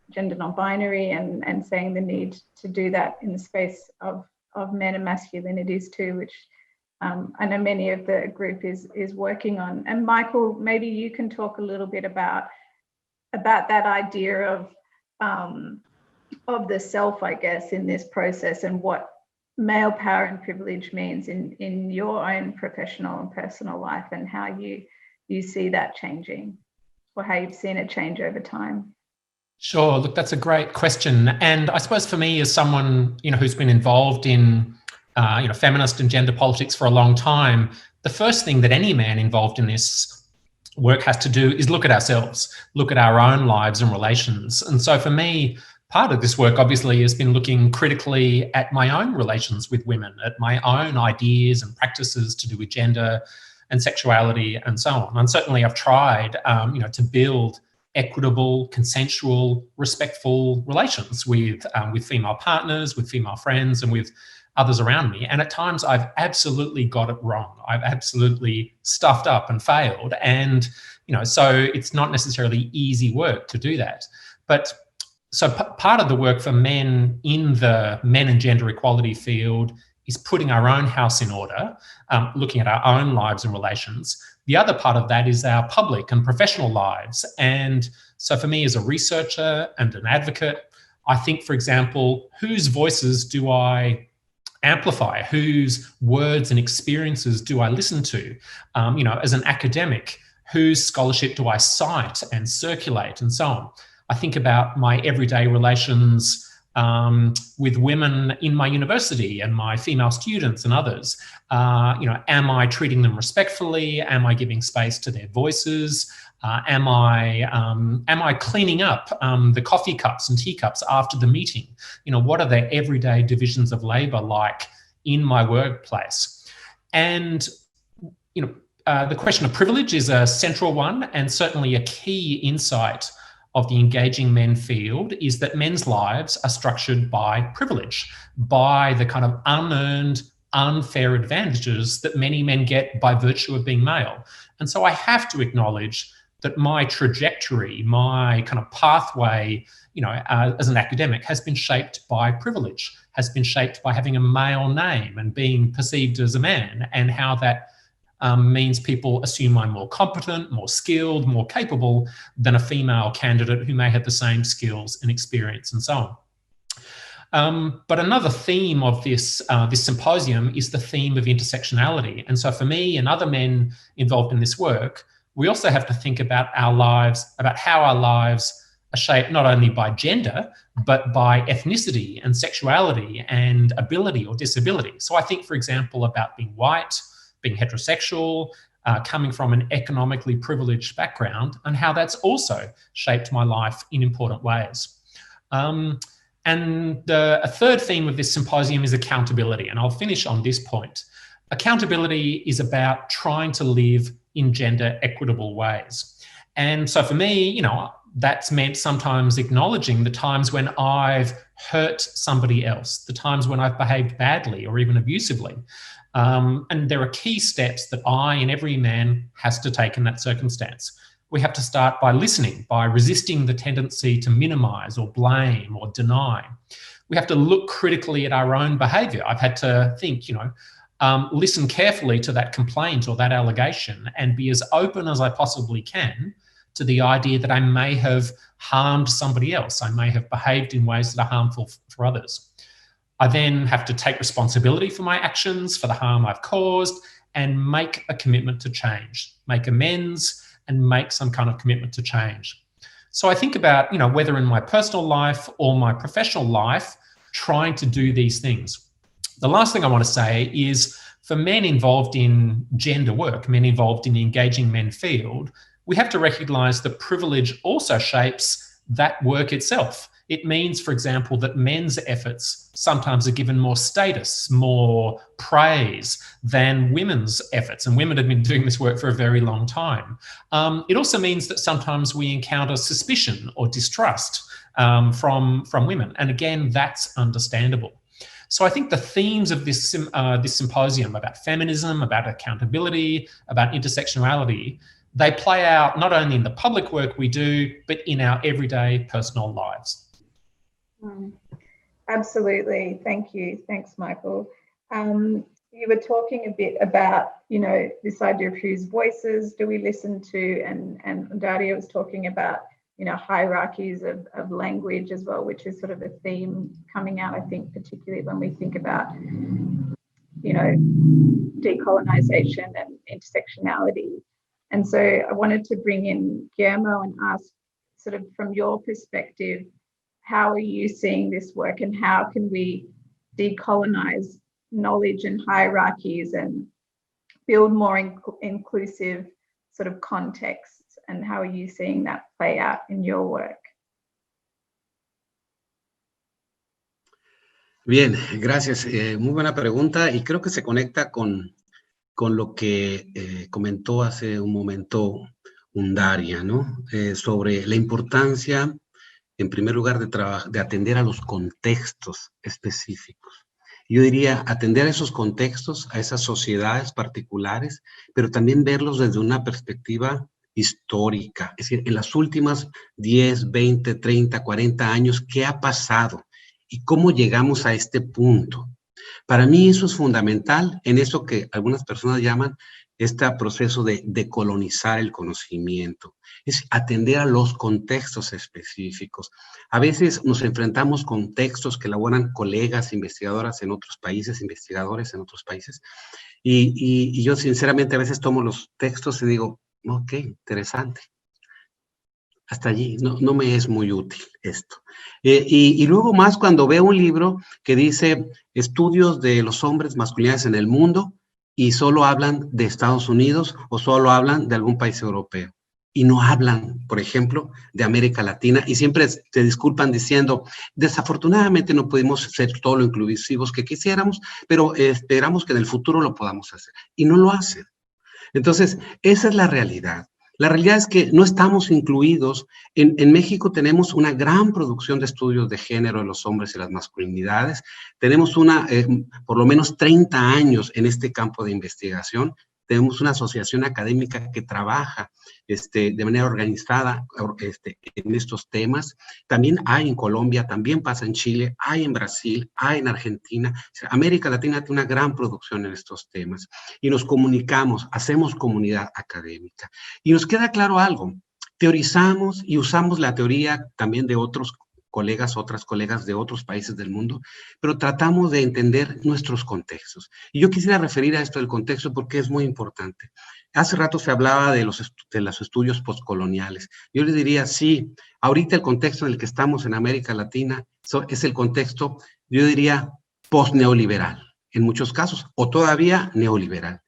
gender non-binary, and saying the need to do that in the space of men and masculinities too, which I know many of the group is working on. And Michael, maybe you can talk a little bit about that idea of the self, I guess, in this process, and what male power and privilege means in your own professional and personal life, and how you see that changing, or how you've seen it change over time. Sure. Look, that's a great question. And I suppose for me, as someone, you know, who's been involved in you know, feminist and gender politics for a long time, the first thing that any man involved in this work has to do is look at ourselves, look at our own lives and relations. And so for me, part of this work obviously has been looking critically at my own relations with women, at my own ideas and practices to do with gender and sexuality and so on. And certainly I've tried, to build equitable, consensual, respectful relations with female partners, with female friends, and with others around me. And at times I've absolutely got it wrong. I've absolutely stuffed up and failed. And, so it's not necessarily easy work to do that. But so part of the work for men in the men and gender equality field is putting our own house in order, looking at our own lives and relations. The other part of that is our public and professional lives. And so for me as a researcher and an advocate, I think, for example, whose voices do I amplify? Whose words and experiences do I listen to? As an academic, whose scholarship do I cite and circulate and so on? I think about my everyday relations with women in my university and my female students and others. Am I treating them respectfully? Am I giving space to their voices? Am I cleaning up the coffee cups and teacups after the meeting? What are their everyday divisions of labour like in my workplace? And the question of privilege is a central one, and certainly a key insight of the engaging men field is that men's lives are structured by privilege, by the kind of unearned, unfair advantages that many men get by virtue of being male. And so I have to acknowledge that my trajectory, my kind of pathway, as an academic has been shaped by privilege, has been shaped by having a male name and being perceived as a man, and how that means people assume I'm more competent, more skilled, more capable than a female candidate who may have the same skills and experience and so on. But another theme of this symposium is the theme of intersectionality. And so for me and other men involved in this work, we also have to think about our lives, about how our lives are shaped not only by gender, but by ethnicity and sexuality and ability or disability. So I think, for example, about being white, being heterosexual, coming from an economically privileged background, and how that's also shaped my life in important ways. And a third theme of this symposium is accountability, and I'll finish on this point. Accountability is about trying to live in gender equitable ways. And so for me, that's meant sometimes acknowledging the times when I've hurt somebody else, the times when I've behaved badly or even abusively. And there are key steps that I and every man has to take in that circumstance. We have to start by listening, by resisting the tendency to minimise or blame or deny. We have to look critically at our own behaviour. I've had to think, listen carefully to that complaint or that allegation and be as open as I possibly can to the idea that I may have harmed somebody else. I may have behaved in ways that are harmful for others. I then have to take responsibility for my actions, for the harm I've caused, and make a commitment to change, make amends, and make some kind of commitment to change. So I think about, whether in my personal life or my professional life, trying to do these things. The last thing I want to say is, for men involved in gender work, men involved in the engaging men field, we have to recognise that privilege also shapes that work itself. It means, for example, that men's efforts sometimes are given more status, more praise than women's efforts. And women have been doing this work for a very long time. It also means that sometimes we encounter suspicion or distrust from women. And again, that's understandable. So I think the themes of this symposium about feminism, about accountability, about intersectionality, they play out not only in the public work we do, but in our everyday personal lives. Absolutely. Thank you. Thanks, Michael. You were talking a bit about, this idea of whose voices do we listen to, and Daria was talking about, hierarchies of language as well, which is sort of a theme coming out, I think, particularly when we think about, decolonization and intersectionality. And so I wanted to bring in Guillermo and ask, sort of from your perspective, how are you seeing this work, and how can we decolonize knowledge and hierarchies and build more inclusive sort of contexts, and how are you seeing that play out in your work? Bien, gracias. Muy buena pregunta y creo que se conecta con lo que comentó hace un momento Undaria, ¿no? Sobre la importancia, en primer lugar, de atender a los contextos específicos. Yo diría atender a esos contextos, a esas sociedades particulares, pero también verlos desde una perspectiva histórica. Es decir, en las últimas 10, 20, 30, 40 años, ¿qué ha pasado? ¿Y cómo llegamos a este punto? Para mí eso es fundamental en eso que algunas personas llaman este proceso de decolonizar el conocimiento. Es atender a los contextos específicos. A veces nos enfrentamos con textos que elaboran colegas investigadoras en otros países, investigadores en otros países, y yo sinceramente a veces tomo los textos y digo, ok, interesante. Hasta allí, no me es muy útil esto. Y luego más cuando veo un libro que dice estudios de los hombres, masculinidades en el mundo, y solo hablan de Estados Unidos o solo hablan de algún país europeo. Y no hablan, por ejemplo, de América Latina, y siempre se disculpan diciendo, desafortunadamente no pudimos ser todo lo inclusivos que quisiéramos, pero esperamos que en el futuro lo podamos hacer. Y no lo hacen. Entonces, esa es la realidad. La realidad es que no estamos incluidos. En México tenemos una gran producción de estudios de género de los hombres y las masculinidades. Tenemos por lo menos 30 años en este campo de investigación. Tenemos una asociación académica que trabaja de manera organizada en estos temas. También hay en Colombia, también pasa en Chile, hay en Brasil, hay en Argentina. América Latina tiene una gran producción en estos temas. Y nos comunicamos, hacemos comunidad académica. Y nos queda claro algo, teorizamos y usamos la teoría también de otras colegas de otros países del mundo, pero tratamos de entender nuestros contextos. Y yo quisiera referir a esto del contexto porque es muy importante. Hace rato se hablaba de los estudios postcoloniales. Yo les diría, sí, ahorita el contexto en el que estamos en América Latina es el contexto, yo diría, postneoliberal, en muchos casos, o todavía neoliberal.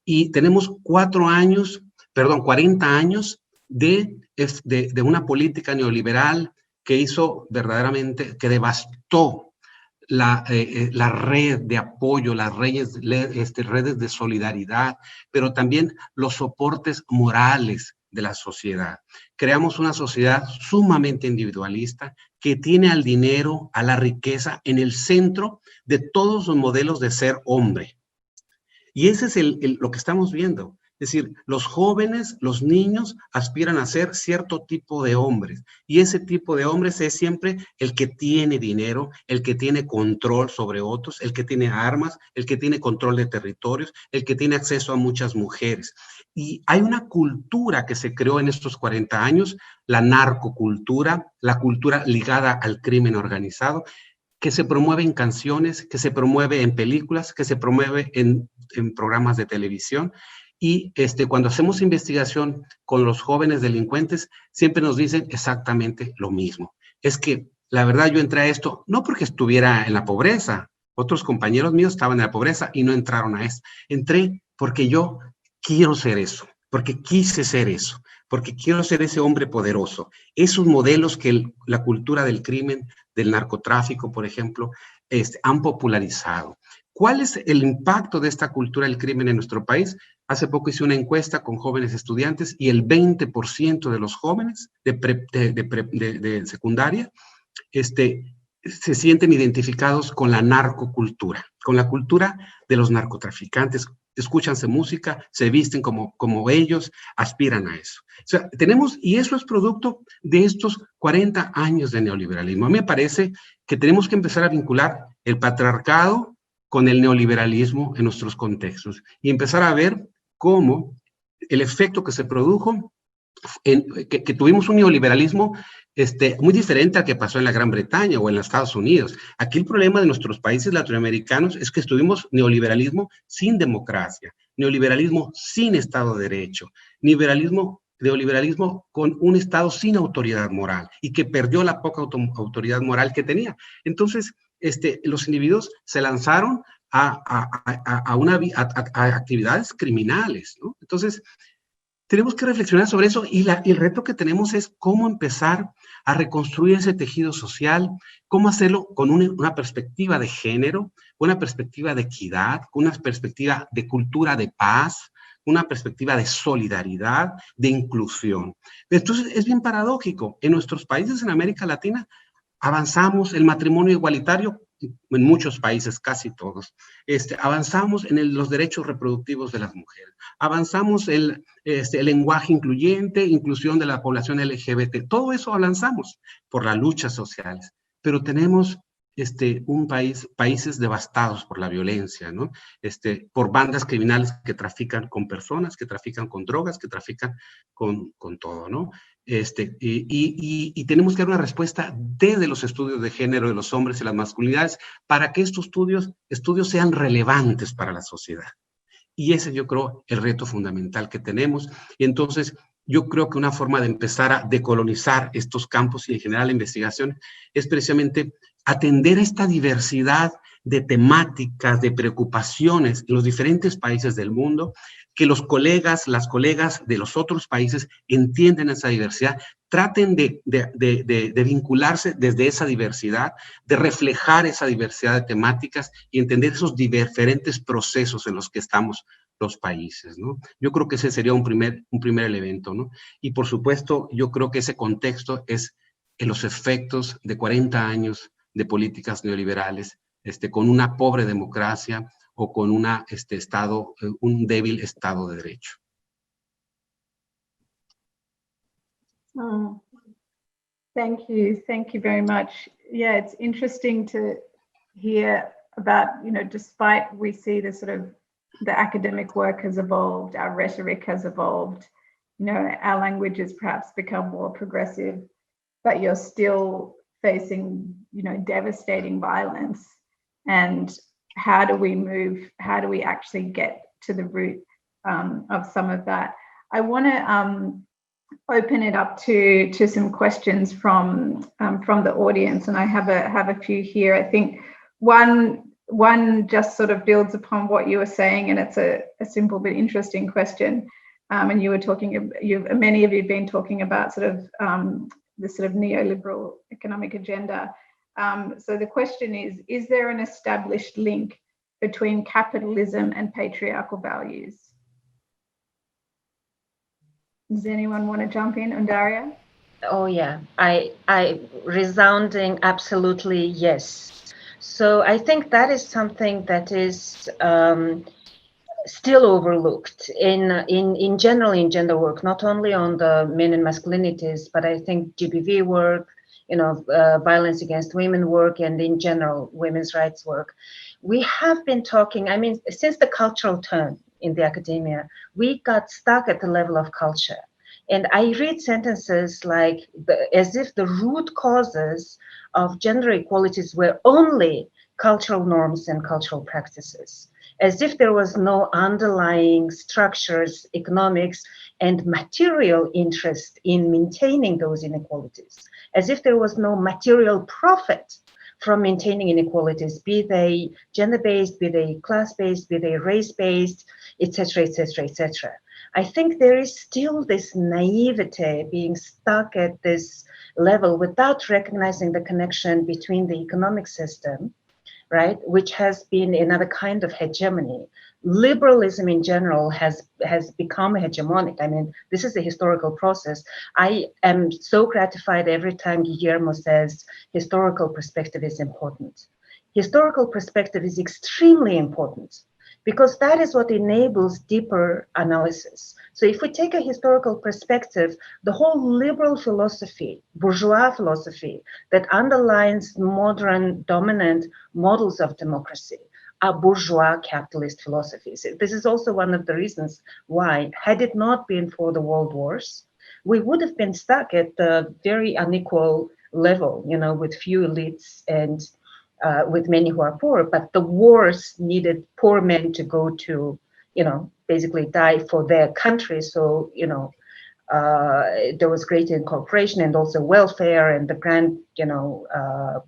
Y tenemos 40 años de una política neoliberal que hizo verdaderamente, que devastó la red de apoyo, las redes de solidaridad, pero también los soportes morales de la sociedad. Creamos una sociedad sumamente individualista que tiene al dinero, a la riqueza en el centro de todos los modelos de ser hombre. Y ese es lo que estamos viendo. Es decir, los jóvenes, los niños aspiran a ser cierto tipo de hombres. Y ese tipo de hombres es siempre el que tiene dinero, el que tiene control sobre otros, el que tiene armas, el que tiene control de territorios, el que tiene acceso a muchas mujeres. Y hay una cultura que se creó en estos 40 años, la narcocultura, la cultura ligada al crimen organizado, que se promueve en canciones, que se promueve en películas, que se promueve en programas de televisión. Y cuando hacemos investigación con los jóvenes delincuentes, siempre nos dicen exactamente lo mismo. Es que la verdad yo entré a esto no porque estuviera en la pobreza. Otros compañeros míos estaban en la pobreza y no entraron a esto. Entré porque yo quiero ser eso, porque quise ser eso, porque quiero ser ese hombre poderoso. Esos modelos que la cultura del crimen, del narcotráfico, por ejemplo, han popularizado. ¿Cuál es el impacto de esta cultura del crimen en nuestro país? Hace poco hice una encuesta con jóvenes estudiantes y el 20% de los jóvenes de secundaria se sienten identificados con la narcocultura, con la cultura de los narcotraficantes. Escuchan su música, se visten como ellos, aspiran a eso. O sea, y eso es producto de estos 40 años de neoliberalismo. A mí me parece que tenemos que empezar a vincular el patriarcado con el neoliberalismo en nuestros contextos y empezar a ver cómo el efecto que se produjo, que tuvimos un neoliberalismo muy diferente al que pasó en la Gran Bretaña o en los Estados Unidos. Aquí el problema de nuestros países latinoamericanos es que tuvimos neoliberalismo sin democracia, neoliberalismo sin Estado de Derecho, neoliberalismo con un Estado sin autoridad moral y que perdió la poca autoridad moral que tenía. Entonces, los individuos se lanzaron a actividades criminales, ¿no? Entonces, tenemos que reflexionar sobre eso y el reto que tenemos es cómo empezar a reconstruir ese tejido social, cómo hacerlo con una perspectiva de género, una perspectiva de equidad, una perspectiva de cultura de paz, una perspectiva de solidaridad, de inclusión. Entonces, es bien paradójico. En nuestros países en América Latina avanzamos el matrimonio igualitario, en muchos países, casi todos. Avanzamos en los derechos reproductivos de las mujeres. Avanzamos el lenguaje incluyente, inclusión de la población LGBT. Todo eso avanzamos por las luchas sociales. Pero tenemos países devastados por la violencia, ¿no? Por bandas criminales que trafican con personas, que trafican con drogas, que trafican con todo, ¿no? Y tenemos que dar una respuesta desde los estudios de género de los hombres y las masculinidades para que estos estudios sean relevantes para la sociedad. Y ese, yo creo, el reto fundamental que tenemos. Y entonces, yo creo que una forma de empezar a decolonizar estos campos y en general la investigación es precisamente atender a esta diversidad de temáticas, de preocupaciones en los diferentes países del mundo, que las colegas de los otros países entiendan esa diversidad, traten de vincularse desde esa diversidad, de reflejar esa diversidad de temáticas y entender esos diferentes procesos en los que estamos los países, ¿no? Yo creo que ese sería un primer elemento, ¿no? Y por supuesto, yo creo que ese contexto es en los efectos de 40 años de políticas neoliberales, con una pobre democracia o con un débil Estado de Derecho. Oh, thank you very much. Yeah, it's interesting to hear about, despite we see the academic work has evolved, our rhetoric has evolved, our language has perhaps become more progressive, but you're still facing, devastating violence. And how do we actually get to the root of some of that? I want to open it up to some questions from the audience, and I have a few here. I think one just sort of builds upon what you were saying, and it's a simple but interesting question. And you were talking, many of you have been talking about the sort of neoliberal economic agenda. So the question is there an established link between capitalism and patriarchal values? Does anyone want to jump in, Undaria? Oh yeah, I resounding absolutely yes. So I think that is something that is still overlooked in general in gender work, not only on the men and masculinities, but I think GBV work, violence against women work, and in general women's rights work. We have been talking, since the cultural turn in the academia, we got stuck at the level of culture. And I read sentences like, as if the root causes of gender inequalities were only cultural norms and cultural practices, as if there was no underlying structures, economics, and material interest in maintaining those inequalities, as if there was no material profit from maintaining inequalities, be they gender-based, be they class-based, be they race-based, etc., etc., etc. I think there is still this naivete being stuck at this level without recognizing the connection between the economic system, right, which has been another kind of hegemony. Liberalism in general has become hegemonic. This is a historical process. I am so gratified every time Guillermo says historical perspective is important. Historical perspective is extremely important because that is what enables deeper analysis. So if we take a historical perspective, the whole liberal philosophy, bourgeois philosophy that underlines modern dominant models of democracy are bourgeois capitalist philosophies. This is also one of the reasons why, had it not been for the world wars, we would have been stuck at the very unequal level, with few elites and with many who are poor, but the wars needed poor men to go to, basically die for their country. So, there was greater incorporation and also welfare and the grand,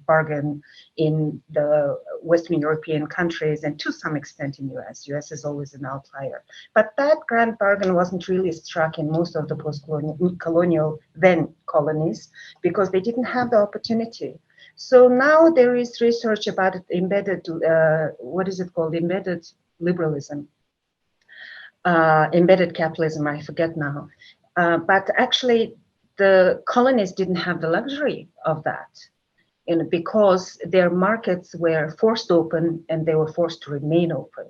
bargain in the Western European countries and to some extent in US. US is always an outlier. But that grand bargain wasn't really struck in most of the post-colonial then colonies because they didn't have the opportunity. So now there is research about embedded, embedded liberalism, embedded capitalism, I forget now. But actually, the colonies didn't have the luxury of that, because their markets were forced open and they were forced to remain open.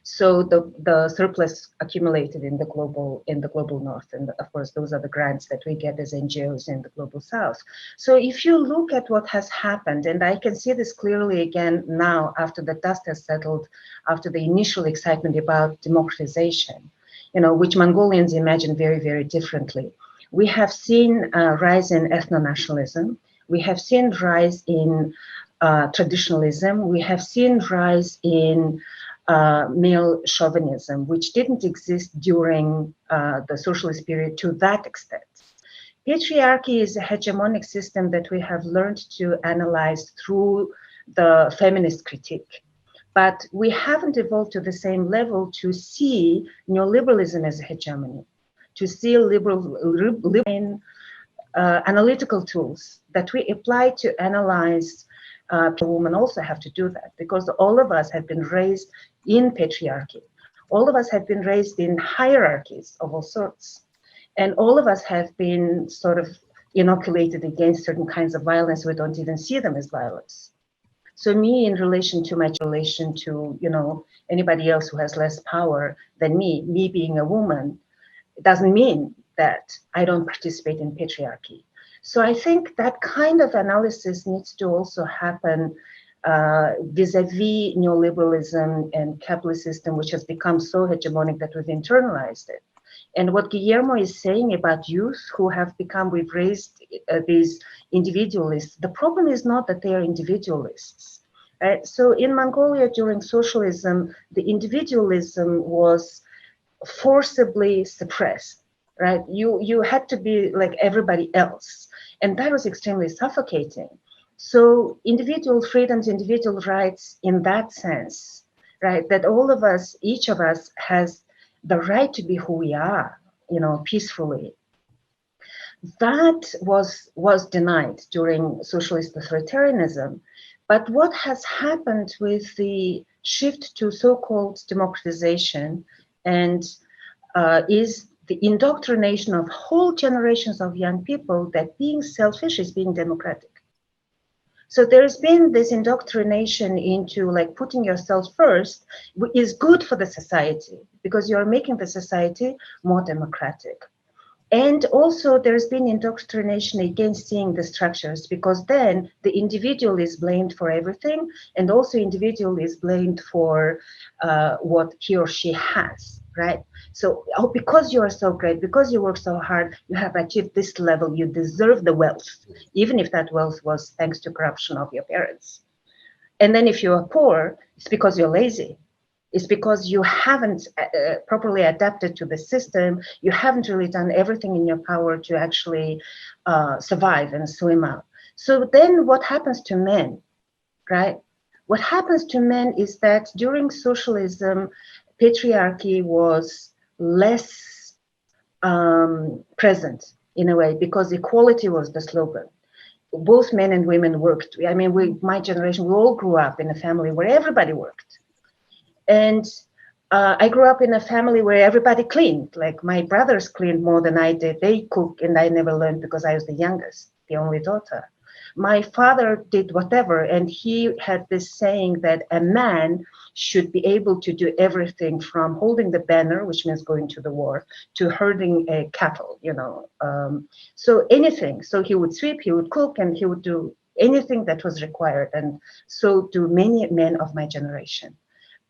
So the surplus accumulated in the global north, and of course those are the grants that we get as NGOs in the global south. So if you look at what has happened, and I can see this clearly again now after the dust has settled, after the initial excitement about democratization, which Mongolians imagine very, very differently. We have seen a rise in ethno-nationalism. We have seen rise in traditionalism. We have seen rise in male chauvinism, which didn't exist during the socialist period to that extent. Patriarchy is a hegemonic system that we have learned to analyze through the feminist critique. But we haven't evolved to the same level to see neoliberalism as a hegemony, to see liberal analytical tools that we apply to analyze. Women also have to do that because all of us have been raised in patriarchy. All of us have been raised in hierarchies of all sorts. And all of us have been sort of inoculated against certain kinds of violence. We don't even see them as violence. So me, in relation to anybody else who has less power than me being a woman, it doesn't mean that I don't participate in patriarchy. So I think that kind of analysis needs to also happen vis-a-vis neoliberalism and capitalist system, which has become so hegemonic that we've internalized it. And what Guillermo is saying about youth who have become, we've raised these individualists, the problem is not that they are individualists. Right? So in Mongolia during socialism, the individualism was forcibly suppressed, right? You had to be like everybody else. And that was extremely suffocating. So individual freedoms, individual rights in that sense, right? That all of us, each of us has the right to be who we are, peacefully. That was denied during socialist authoritarianism. But what has happened with the shift to so-called democratization and is the indoctrination of whole generations of young people that being selfish is being democratic. So there's been this indoctrination into like putting yourself first is good for the society because you're making the society more democratic. And also there's been indoctrination against seeing the structures because then the individual is blamed for everything and also individual is blamed for what he or she has, right? So because you are so great, because you work so hard, you have achieved this level, you deserve the wealth, even if that wealth was thanks to corruption of your parents. And then if you are poor, it's because you're lazy. It's because you haven't properly adapted to the system. You haven't really done everything in your power to actually survive and swim out. So then what happens to men, right? What happens to men is that during socialism, patriarchy was less present in a way because equality was the slogan. Both men and women worked. I mean, my generation, we all grew up in a family where everybody worked. And I grew up in a family where everybody cleaned. Like my brothers cleaned more than I did. They cooked and I never learned because I was the youngest, the only daughter. My father did whatever, and he had this saying that a man should be able to do everything from holding the banner, which means going to the war, to herding cattle, so anything. So he would sweep, he would cook, and he would do anything that was required. And so do many men of my generation.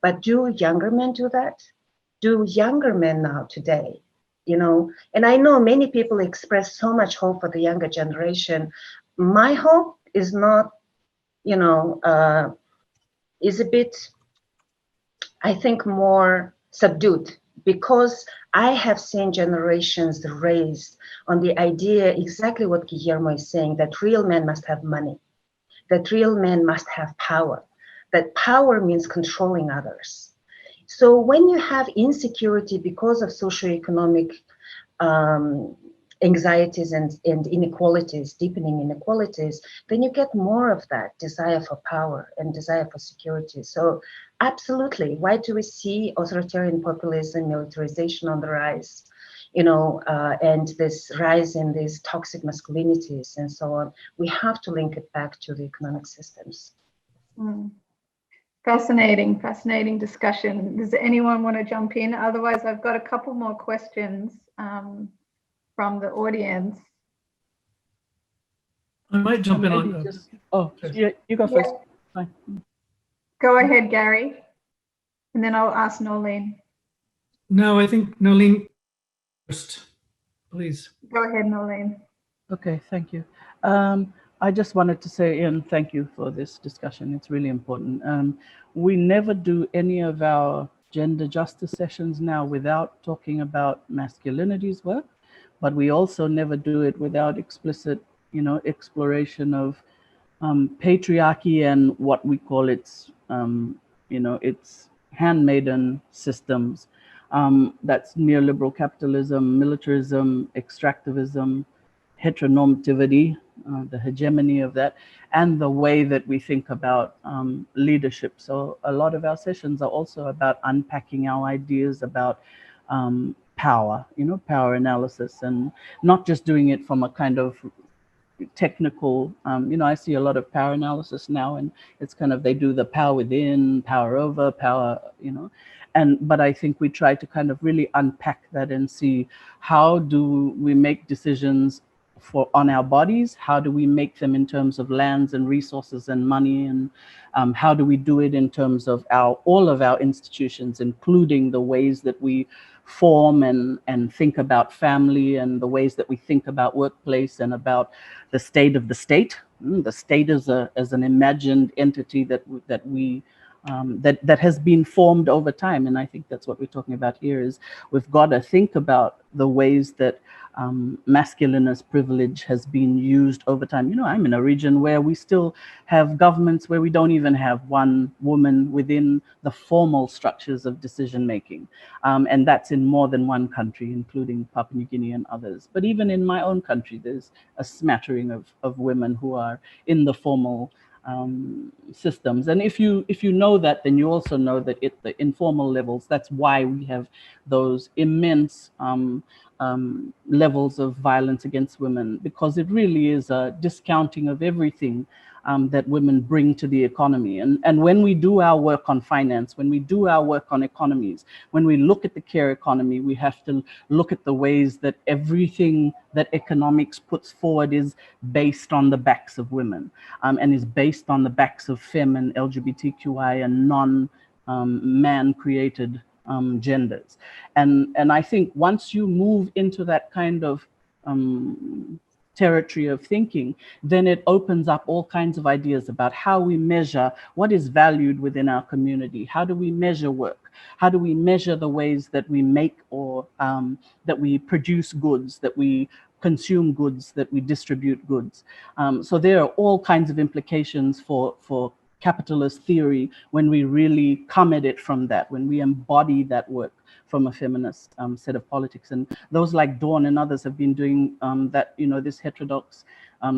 But do younger men do that? Do younger men now today? And I know many people express so much hope for the younger generation. My hope is not, is a bit, I think, more subdued because I have seen generations raised on the idea, exactly what Guillermo is saying, that real men must have money, that real men must have power, that power means controlling others. So when you have insecurity because of socioeconomic anxieties and inequalities, deepening inequalities, then you get more of that desire for power and desire for security. So absolutely, why do we see authoritarian populism, militarization on the rise, and this rise in these toxic masculinities and so on? We have to link it back to the economic systems. Fascinating discussion. Does anyone want to jump in? Otherwise, I've got a couple more questions from the audience. I might jump in on. Yeah, you go first. Fine. Go ahead, Gary, and then I'll ask Noelene. No, I think Noelene first, please. Go ahead, Noelene. Okay, thank you. I just wanted to say, Ian, thank you for this discussion. It's really important. We never do any of our gender justice sessions now without talking about masculinities work, but we also never do it without explicit, exploration of patriarchy and what we call its, its handmaiden systems. That's neoliberal capitalism, militarism, extractivism, heteronormativity, the hegemony of that, and the way that we think about leadership. So a lot of our sessions are also about unpacking our ideas about power, power analysis, and not just doing it from a kind of technical, I see a lot of power analysis now, and it's kind of, they do the power within, power over, power, but I think we try to kind of really unpack that and see, how do we make decisions on our bodies? How do we make them in terms of lands and resources and money? And how do we do it in terms of all of our institutions, including the ways that we form and think about family, and the ways that we think about workplace, and about the state of the state. The state as an imagined entity that has been formed over time. And I think that's what we're talking about here, is we've got to think about the ways that masculinist privilege has been used over time. I'm in a region where we still have governments where we don't even have one woman within the formal structures of decision making. And that's in more than one country, including Papua New Guinea and others. But even in my own country, there's a smattering of women who are in the formal systems. And if you know that, then you also know that at the informal levels, that's why we have those immense levels of violence against women, because it really is a discounting of everything that women bring to the economy. And when we do our work on finance, when we do our work on economies, when we look at the care economy, we have to look at the ways that everything that economics puts forward is based on the backs of women, and is based on the backs of femme and LGBTQI and non-man created genders. And I think once you move into that kind of territory of thinking, then it opens up all kinds of ideas about how we measure what is valued within our community. How do we measure work? How do we measure the ways that we make or that we produce goods, that we consume goods, that we distribute goods? So there are all kinds of implications for capitalist theory when we really come at it from that, when we embody that work from a feminist set of politics. And those like Dawn and others have been doing that, this heterodox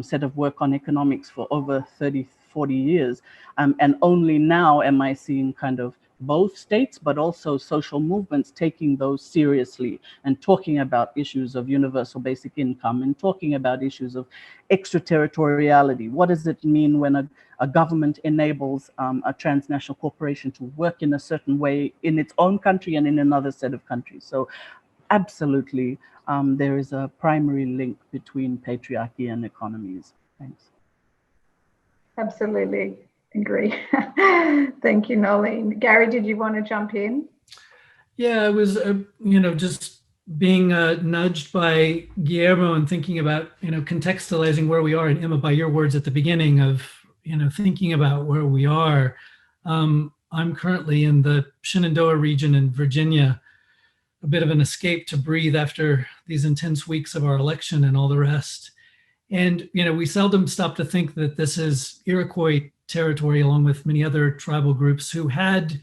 set of work on economics for over 30, 40 years. And only now am I seeing kind of both states, but also social movements taking those seriously and talking about issues of universal basic income and talking about issues of extraterritoriality. What does it mean when a government enables a transnational corporation to work in a certain way in its own country and in another set of countries? So absolutely, there is a primary link between patriarchy and economies. Thanks. Absolutely. Agree. Thank you, Noelene. Gary, did you want to jump in? Yeah, I was, just being nudged by Guillermo and thinking about, contextualizing where we are. And Emma, by your words at the beginning of, thinking about where we are. I'm currently in the Shenandoah region in Virginia, a bit of an escape to breathe after these intense weeks of our election and all the rest. And, we seldom stop to think that this is Iroquois territory, along with many other tribal groups who had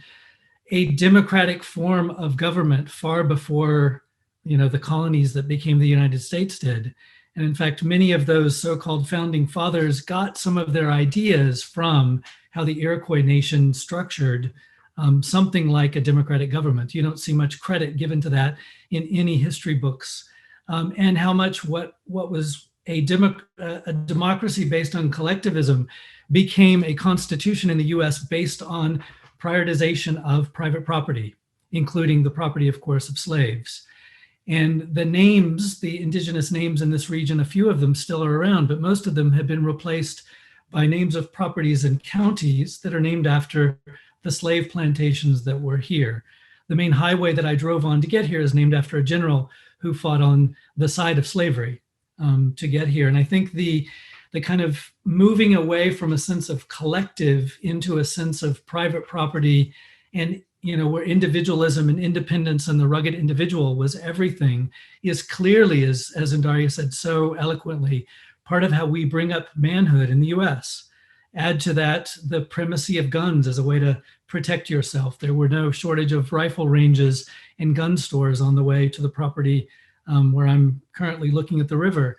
a democratic form of government far before, the colonies that became the United States did. And in fact, many of those so-called founding fathers got some of their ideas from how the Iroquois nation structured something like a democratic government. You don't see much credit given to that in any history books, and how much what was a democracy based on collectivism became a constitution in the US based on prioritization of private property, including the property, of course, of slaves. And the names, the indigenous names in this region, a few of them still are around, but most of them have been replaced by names of properties and counties that are named after the slave plantations that were here. The main highway that I drove on to get here is named after a general who fought on the side of slavery to get here. And I think the kind of moving away from a sense of collective into a sense of private property, and where individualism and independence and the rugged individual was everything, is clearly, as Andaria said so eloquently, part of how we bring up manhood in the US. Add to that the primacy of guns as a way to protect yourself. There were no shortage of rifle ranges and gun stores on the way to the property where I'm currently looking at the river.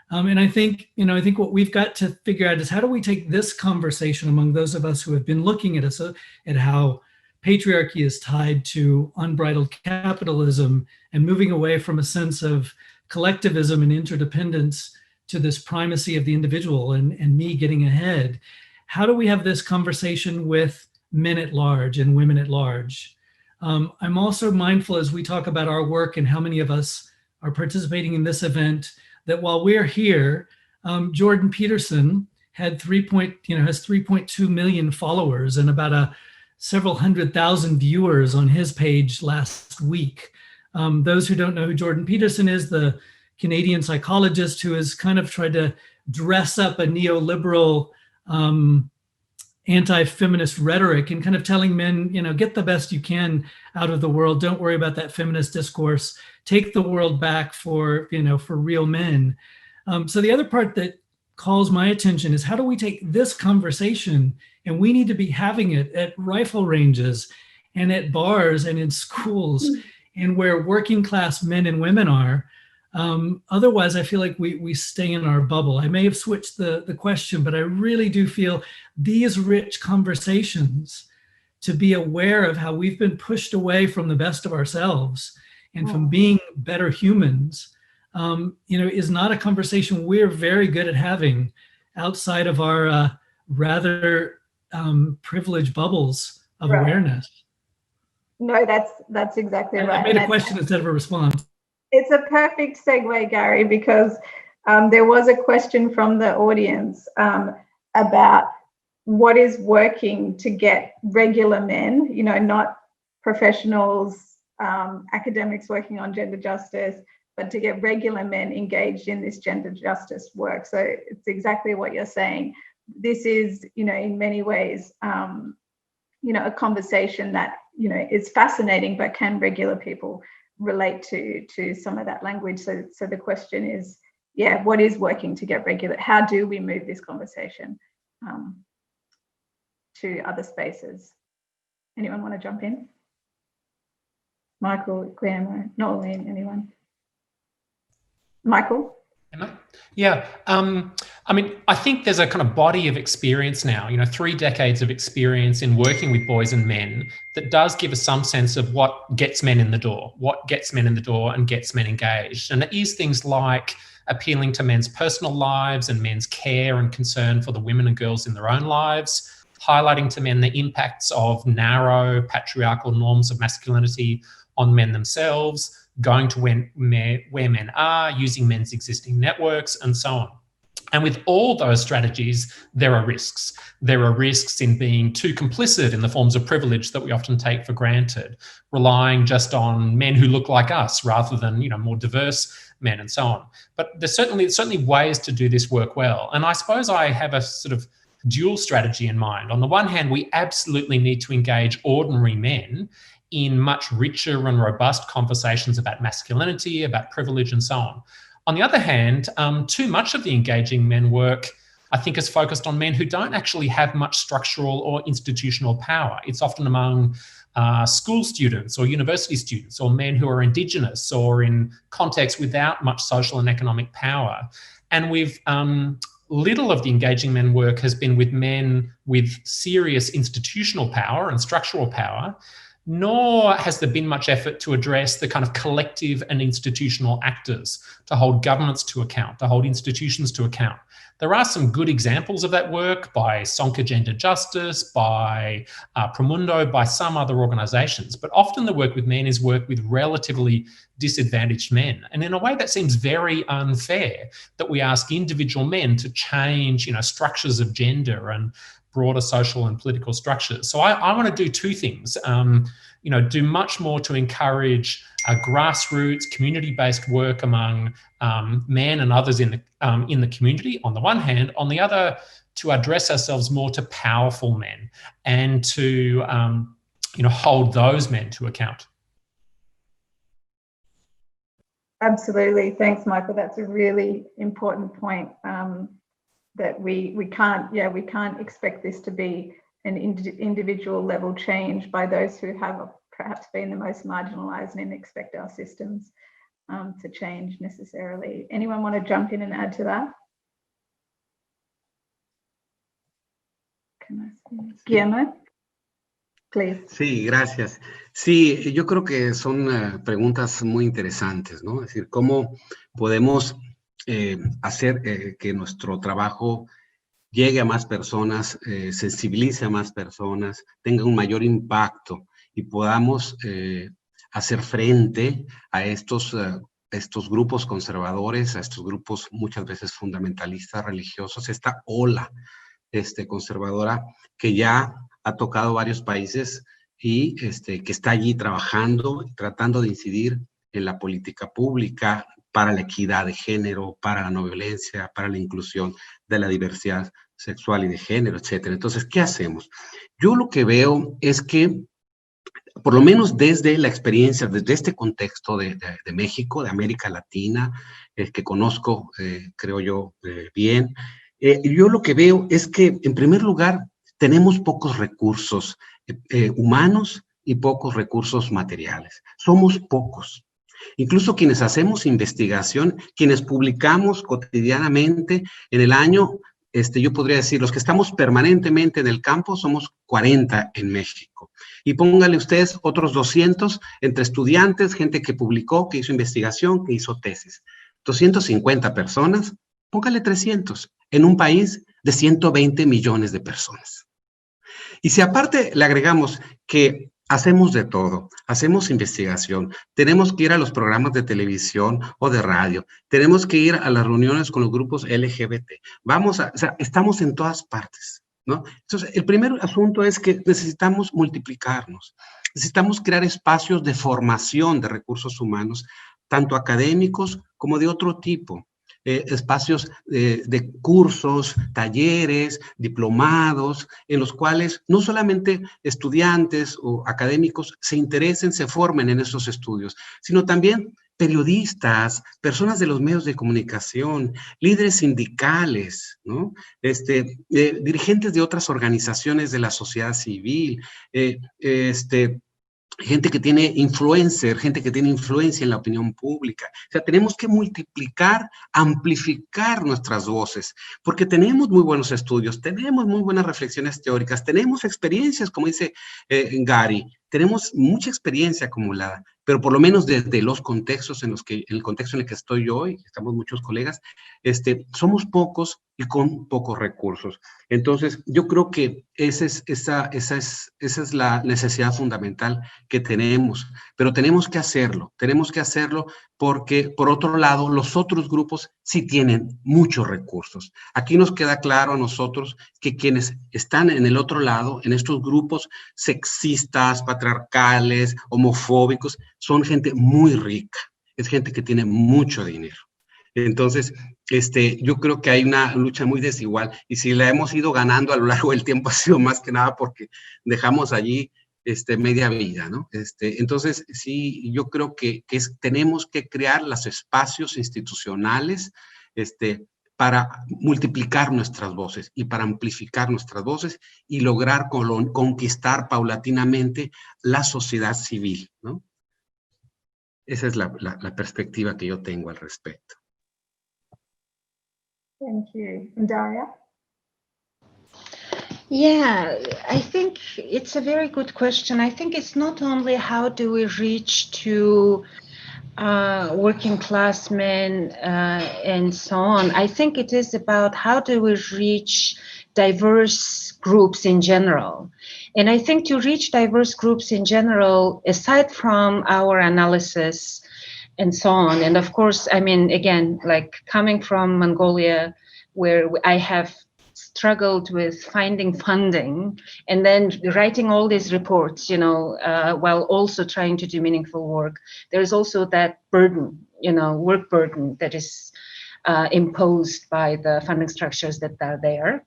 And I think what we've got to figure out is, how do we take this conversation among those of us who have been looking at how patriarchy is tied to unbridled capitalism, and moving away from a sense of collectivism and interdependence to this primacy of the individual and me getting ahead. How do we have this conversation with men at large and women at large? I'm also mindful, as we talk about our work and how many of us are participating in this event, that while we're here, Jordan Peterson has 3.2 million followers and about several 100,000 viewers on his page last week. Those who don't know who Jordan Peterson is, the Canadian psychologist who has kind of tried to dress up a neoliberal anti-feminist rhetoric and kind of telling men, get the best you can out of the world. Don't worry about that feminist discourse. Take the world back for real men. So the other part that calls my attention is, how do we take this conversation, and we need to be having it at rifle ranges and at bars and in schools and where working class men and women are. Otherwise, I feel like we stay in our bubble. I may have switched the question, but I really do feel these rich conversations, to be aware of how we've been pushed away from the best of ourselves and from being better humans, is not a conversation we're very good at having outside of our rather privileged bubbles of awareness. No, that's exactly right. I made a question instead of a response. It's a perfect segue, Gary, because there was a question from the audience about what is working to get regular men, not professionals, academics working on gender justice, but to get regular men engaged in this gender justice work. So it's exactly what you're saying. This is, in many ways, a conversation that, is fascinating, but can regular people relate to some of that language? So the question is, what is working to get regular? How do we move this conversation to other spaces? Anyone want to jump in? Michael, Guillermo, Noelene, anyone? Michael? Yeah. I think there's a kind of body of experience now, 3 decades of experience in working with boys and men that does give us some sense of what gets men in the door, and gets men engaged. And it is things like appealing to men's personal lives and men's care and concern for the women and girls in their own lives, highlighting to men the impacts of narrow patriarchal norms of masculinity on men themselves, going to where men are, using men's existing networks, and so on. And with all those strategies, there are risks. There are risks in being too complicit in the forms of privilege that we often take for granted, relying just on men who look like us rather than, more diverse men, and so on. But there's certainly ways to do this work well. And I suppose I have a sort of dual strategy in mind. On the one hand, we absolutely need to engage ordinary men in much richer and robust conversations about masculinity, about privilege, and so on. On the other hand, too much of the Engaging Men work, I think, is focused on men who don't actually have much structural or institutional power. It's often among school students or university students, or men who are Indigenous or in contexts without much social and economic power. And we've little of the Engaging Men work has been with men with serious institutional power and structural power, nor has there been much effort to address the kind of collective and institutional actors, to hold governments to account, to hold institutions to account. There are some good examples of that work by Sonka Gender Justice, by Promundo, by some other organisations, but often the work with men is work with relatively disadvantaged men. And in a way that seems very unfair, that we ask individual men to change, structures of gender and broader social and political structures. So I want to do two things, do much more to encourage grassroots, community-based work among men and others in the community, on the one hand. On the other, to address ourselves more to powerful men and to hold those men to account. Absolutely. Thanks, Michael. That's a really important point. That we can't expect this to be an individual level change by those who have perhaps been the most marginalized, and expect our systems to change necessarily. Anyone want to jump in and add to that? Guillermo, please. Sí, gracias. Sí, yo creo que son preguntas muy interesantes, ¿no? Es decir, ¿cómo podemos hacer que nuestro trabajo llegue a más personas, sensibilice a más personas, tenga un mayor impacto y podamos hacer frente a estos grupos conservadores, a estos grupos muchas veces fundamentalistas religiosos, esta ola conservadora que ya ha tocado varios países y que está allí trabajando, tratando de incidir en la política pública para la equidad de género, para la no violencia, para la inclusión de la diversidad sexual y de género, etcétera. Entonces, ¿qué hacemos? Yo lo que veo es que, por lo menos desde la experiencia, desde este contexto de México, de América Latina, que conozco, creo yo, bien, yo lo que veo es que, en primer lugar, tenemos pocos recursos humanos y pocos recursos materiales. Somos pocos. Incluso quienes hacemos investigación, quienes publicamos cotidianamente en el año, yo podría decir, los que estamos permanentemente en el campo somos 40 en México. Y póngale ustedes otros 200 entre estudiantes, gente que publicó, que hizo investigación, que hizo tesis. 250 personas, póngale 300 en un país de 120 millones de personas. Y si aparte le agregamos que hacemos de todo, hacemos investigación, tenemos que ir a los programas de televisión o de radio, tenemos que ir a las reuniones con los grupos LGBT, estamos en todas partes, ¿no? Entonces, el primer asunto es que necesitamos multiplicarnos, necesitamos crear espacios de formación de recursos humanos, tanto académicos como de otro tipo. Espacios de cursos, talleres, diplomados, en los cuales no solamente estudiantes o académicos se interesen, se formen en estos estudios, sino también periodistas, personas de los medios de comunicación, líderes sindicales, ¿no? Dirigentes de otras organizaciones de la sociedad civil, gente que tiene gente que tiene influencia en la opinión pública. O sea, tenemos que multiplicar, amplificar nuestras voces, porque tenemos muy buenos estudios, tenemos muy buenas reflexiones teóricas, tenemos experiencias, como dice Gary, tenemos mucha experiencia acumulada, pero por lo menos desde los contextos en el contexto en el que estoy yo, y estamos muchos colegas, somos pocos y con pocos recursos. Entonces, yo creo que esa es la necesidad fundamental que tenemos, pero tenemos que hacerlo porque, por otro lado, los otros grupos sí tienen muchos recursos. Aquí nos queda claro a nosotros que quienes están en el otro lado, en estos grupos sexistas, patriarcales, homofóbicos, son gente muy rica, es gente que tiene mucho dinero. Entonces, yo creo que hay una lucha muy desigual, y si la hemos ido ganando a lo largo del tiempo ha sido más que nada porque dejamos allí media vida, ¿no? Entonces, sí, yo creo que tenemos que crear los espacios institucionales, para multiplicar nuestras voces y para amplificar nuestras voces y lograr conquistar paulatinamente la sociedad civil, ¿no? Esa es la perspectiva que yo tengo al respecto. Thank you. And Daria? Yeah, I think it's a very good question. I think it's not only how do we reach to working class men and so on. I think it is about how do we reach diverse groups in general. And I think to reach diverse groups in general, aside from our analysis and so on, and of course, I mean, again, like coming from Mongolia, where I have struggled with finding funding and then writing all these reports, while also trying to do meaningful work. There's also that burden, work burden that is imposed by the funding structures that are there.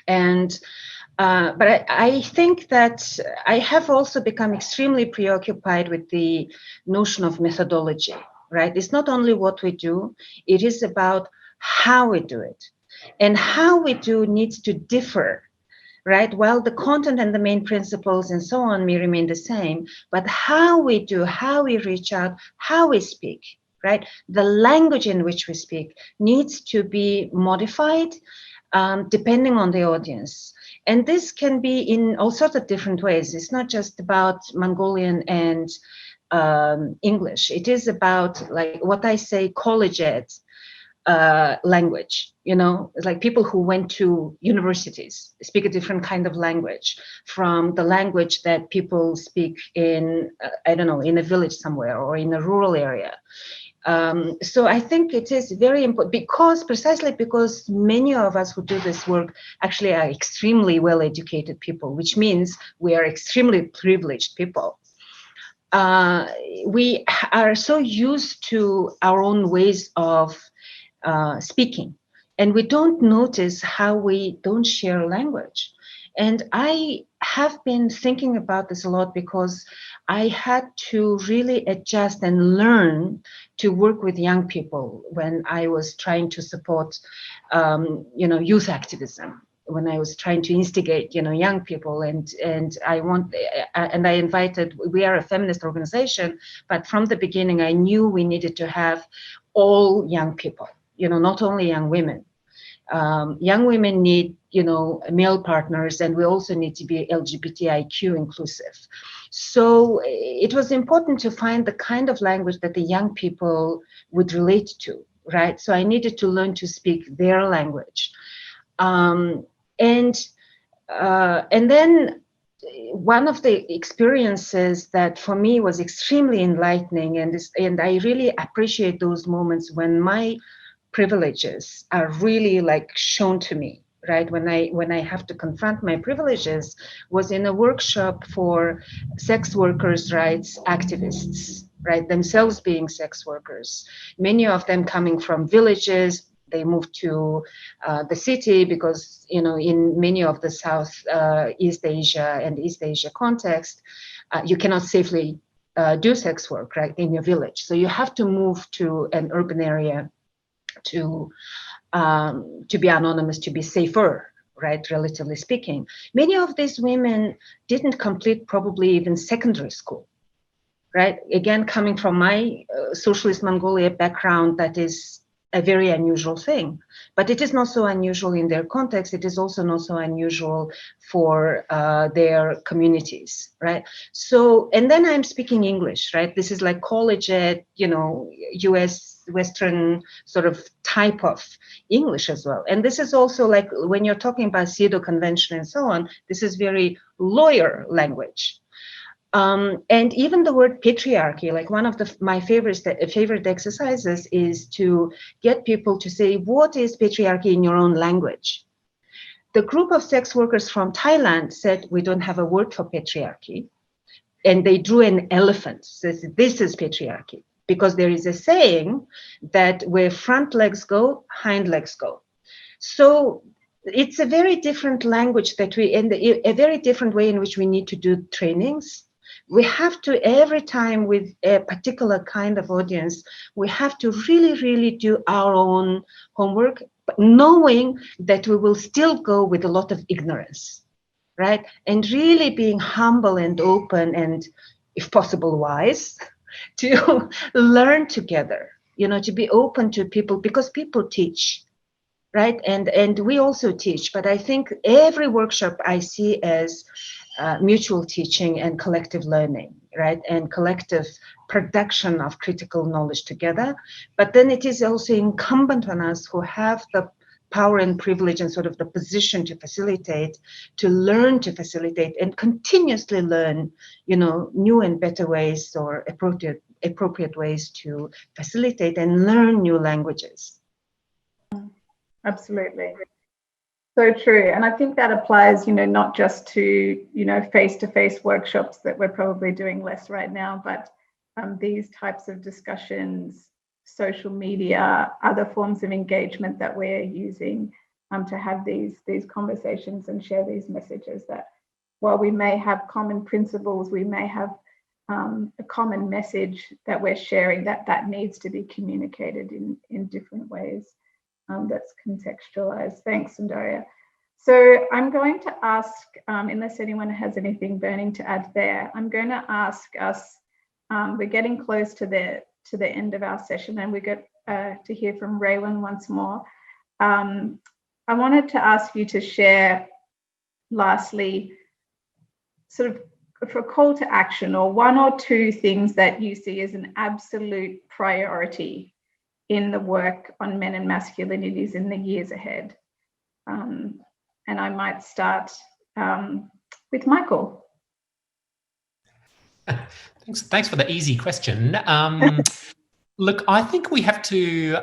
And but I think that I have also become extremely preoccupied with the notion of methodology, right? It's not only what we do, it is about how we do it. And how we do needs to differ, right? While the content and the main principles and so on may remain the same, but how we do, how we reach out, how we speak, right? The language in which we speak needs to be modified depending on the audience. And this can be in all sorts of different ways. It's not just about Mongolian and English. It is about, like what I say, college ed language, it's like people who went to universities speak a different kind of language from the language that people speak in, I don't know, in a village somewhere or in a rural area. So I think it is very important precisely because many of us who do this work actually are extremely well-educated people, which means we are extremely privileged people. We are so used to our own ways of speaking, and we don't notice how we don't share language. And I have been thinking about this a lot because I had to really adjust and learn to work with young people when I was trying to support, youth activism, when I was trying to instigate, young people. And I invited, we are a feminist organization, but from the beginning, I knew we needed to have all young people, not only young women. Young women need, male partners, and we also need to be LGBTIQ inclusive. So it was important to find the kind of language that the young people would relate to, right? So I needed to learn to speak their language. And then one of the experiences that for me was extremely enlightening, and I really appreciate those moments when my privileges are really like shown to me, right? When I have to confront my privileges, was in a workshop for sex workers' rights activists, right? Themselves being sex workers, many of them coming from villages. They moved to the city because, in many of the Southeast Asia and East Asia context, you cannot safely do sex work, right, in your village. So you have to move to an urban area to be anonymous, to be safer, right, relatively speaking. Many of these women didn't complete probably even secondary school, right? Again, coming from my socialist Mongolia background, that is a very unusual thing, but it is not so unusual in their context. It is also not so unusual for their communities, right? So, and then I'm speaking English, right? This is like college ed, US Western sort of type of English as well. And this is also like when you're talking about pseudo convention and so on, this is very lawyer language. And even the word patriarchy, like one of my favorite exercises is to get people to say, what is patriarchy in your own language? The group of sex workers from Thailand said, we don't have a word for patriarchy. And they drew an elephant, says, this is patriarchy. Because there is a saying that where front legs go, hind legs go. So it's a very different language that a very different way in which we need to do trainings. We have to, every time with a particular kind of audience, we have to really, really do our own homework, but knowing that we will still go with a lot of ignorance, right? And really being humble and open and, if possible, wise, to learn together, to be open to people, because people teach, right? And we also teach, but I think every workshop I see as mutual teaching and collective learning, right? And collective production of critical knowledge together. But then it is also incumbent on us who have the power and privilege and sort of the position to facilitate, to learn to facilitate and continuously learn, new and better ways or appropriate ways to facilitate and learn new languages. Absolutely. So true. And I think that applies, not just to, face-to-face workshops that we're probably doing less right now, but these types of discussions, social media, other forms of engagement that we're using to have these conversations and share these messages, that while we may have common principles, we may have a common message that we're sharing, that needs to be communicated in different ways. That's contextualized. Thanks, Sundarya. So I'm going to ask, unless anyone has anything burning to add there, I'm going to ask us, we're getting close to the end of our session, and we get to hear from Raywin once more. I wanted to ask you to share, lastly, sort of for a call to action, or one or two things that you see as an absolute priority in the work on men and masculinities in the years ahead. And I might start with Michael. Thanks for the easy question. Look, I think we have to,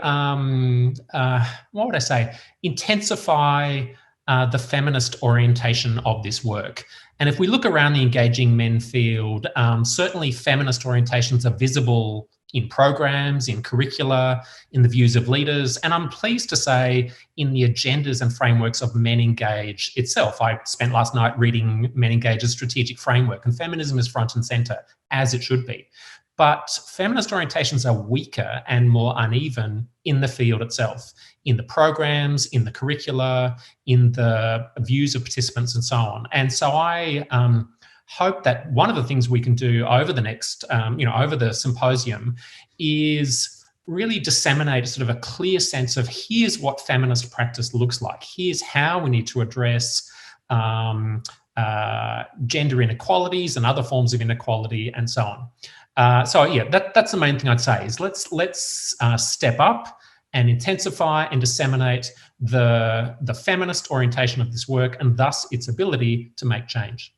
what would I say, intensify the feminist orientation of this work. And if we look around the engaging men field, certainly feminist orientations are visible in programs, in curricula, in the views of leaders, and I'm pleased to say in the agendas and frameworks of MenEngage itself. I spent last night reading MenEngage's strategic framework, and feminism is front and centre, as it should be. But feminist orientations are weaker and more uneven in the field itself, in the programs, in the curricula, in the views of participants and so on. And so I hope that one of the things we can do over the next, over the symposium is really disseminate sort of a clear sense of here's what feminist practice looks like. Here's how we need to address gender inequalities and other forms of inequality and so on. So yeah, that's the main thing I'd say is let's step up and intensify and disseminate the feminist orientation of this work and thus its ability to make change.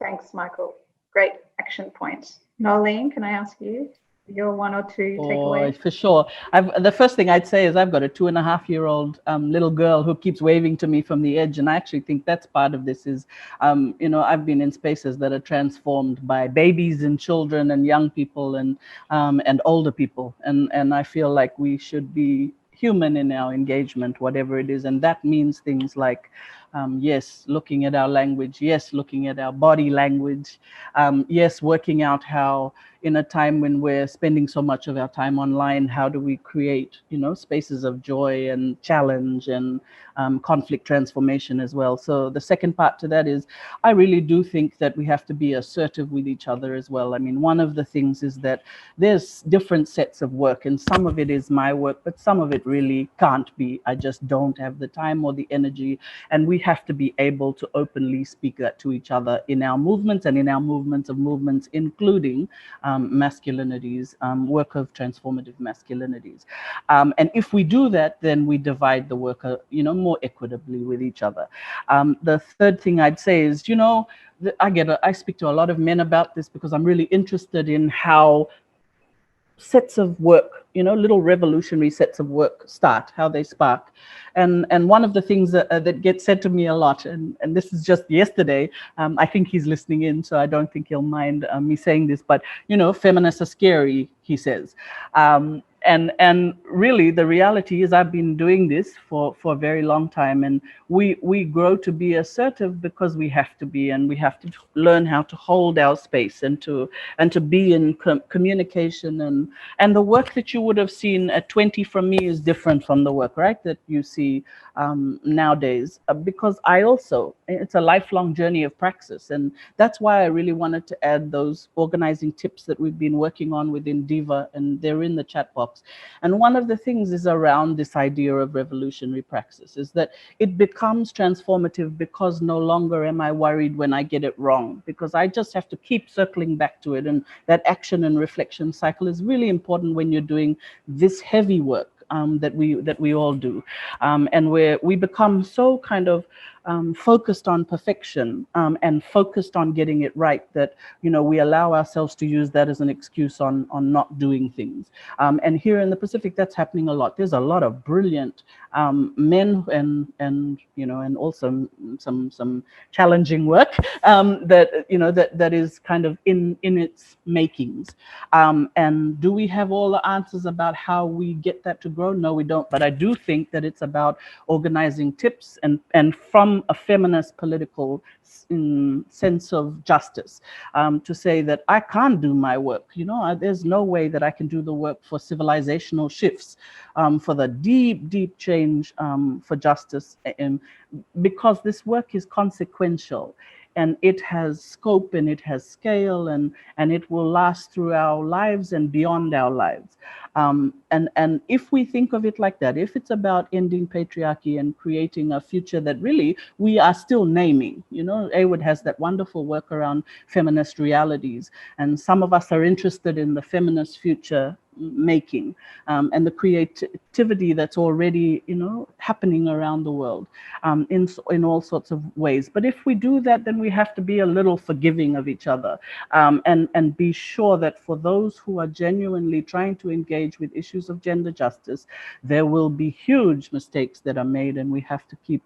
Thanks, Michael. Great action point. Noelene, can I ask you your one or two takeaways? For sure. The first thing I'd say is I've got a 2.5-year-old little girl who keeps waving to me from the edge, and I actually think that's part of this is, I've been in spaces that are transformed by babies and children and young people and older people, and I feel like we should be human in our engagement, whatever it is, and that means things like yes, looking at our language, yes, looking at our body language, yes, working out how in a time when we're spending so much of our time online, how do we create, spaces of joy and challenge and conflict transformation as well. So the second part to that is I really do think that we have to be assertive with each other as well. I mean, one of the things is that there's different sets of work, and some of it is my work, but some of it really can't be. I just don't have the time or the energy, and we have to be able to openly speak that to each other in our movements and in our movements, including masculinities, work of transformative masculinities. And if we do that, then we divide the work, more equitably with each other. The third thing I'd say is, I speak to a lot of men about this because I'm really interested in how sets of work, little revolutionary sets of work start, how they spark. And one of the things that gets said to me a lot, and this is just yesterday, I think he's listening in, so I don't think he'll mind me saying this, but, feminists are scary, he says. And really, the reality is, I've been doing this for a very long time, and we grow to be assertive because we have to be, and we have to learn how to hold our space and to be in communication. And the work that you would have seen at 20 from me is different from the work, right, that you see nowadays, because it's a lifelong journey of praxis, and that's why I really wanted to add those organizing tips that we've been working on within DIVA, and they're in the chat box. And one of the things is around this idea of revolutionary praxis, is that it becomes transformative because no longer am I worried when I get it wrong, because I just have to keep circling back to it. And that action and reflection cycle is really important when you're doing this heavy work that we all do, and where we become so kind of focused on perfection and focused on getting it right that we allow ourselves to use that as an excuse on not doing things. And here in the Pacific, that's happening a lot. There's a lot of brilliant men and also some challenging work that is kind of in its makings. And do we have all the answers about how we get that to grow? No, we don't. But I do think that it's about organizing tips and from a feminist political sense of justice, to say that I can't do my work. There's no way that I can do the work for civilizational shifts, for the deep change, for justice, because this work is consequential. And it has scope and it has scale, and it will last through our lives and beyond our lives. And if we think of it like that, if it's about ending patriarchy and creating a future that really we are still naming, AWID has that wonderful work around feminist realities, and some of us are interested in the feminist future making, and the creativity that's already happening around the world, in all sorts of ways. But if we do that, then we have to be a little forgiving of each other, and be sure that for those who are genuinely trying to engage with issues of gender justice, there will be huge mistakes that are made, and we have to keep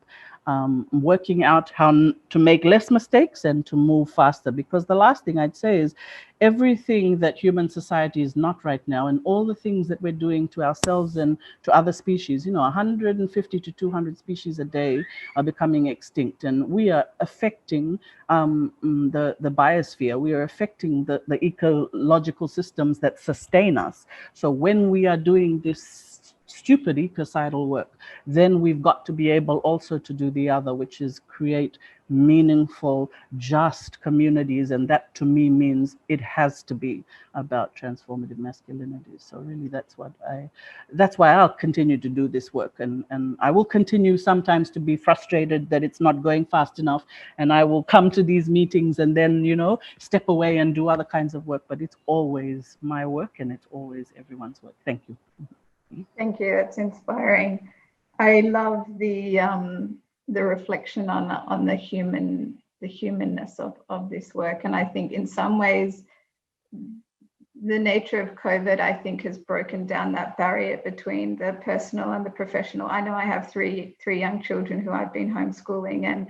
working out how to make less mistakes and to move faster. Because the last thing I'd say is everything that human society is not right now, and all the things that we're doing to ourselves and to other species, 150 to 200 species a day are becoming extinct, and we are affecting the biosphere. We are affecting the ecological systems that sustain us. So when we are doing this stupid ecocidal work, then we've got to be able also to do the other, which is create meaningful, just communities. And that to me means it has to be about transformative masculinities. So really that's why I'll continue to do this work. And I will continue sometimes to be frustrated that it's not going fast enough. And I will come to these meetings and then, step away and do other kinds of work. But it's always my work, and it's always everyone's work. Thank you. Thank you. That's inspiring. I love the reflection on the humanness of this work, and I think in some ways the nature of COVID, I think, has broken down that barrier between the personal and the professional. I know I have three young children who I've been homeschooling, and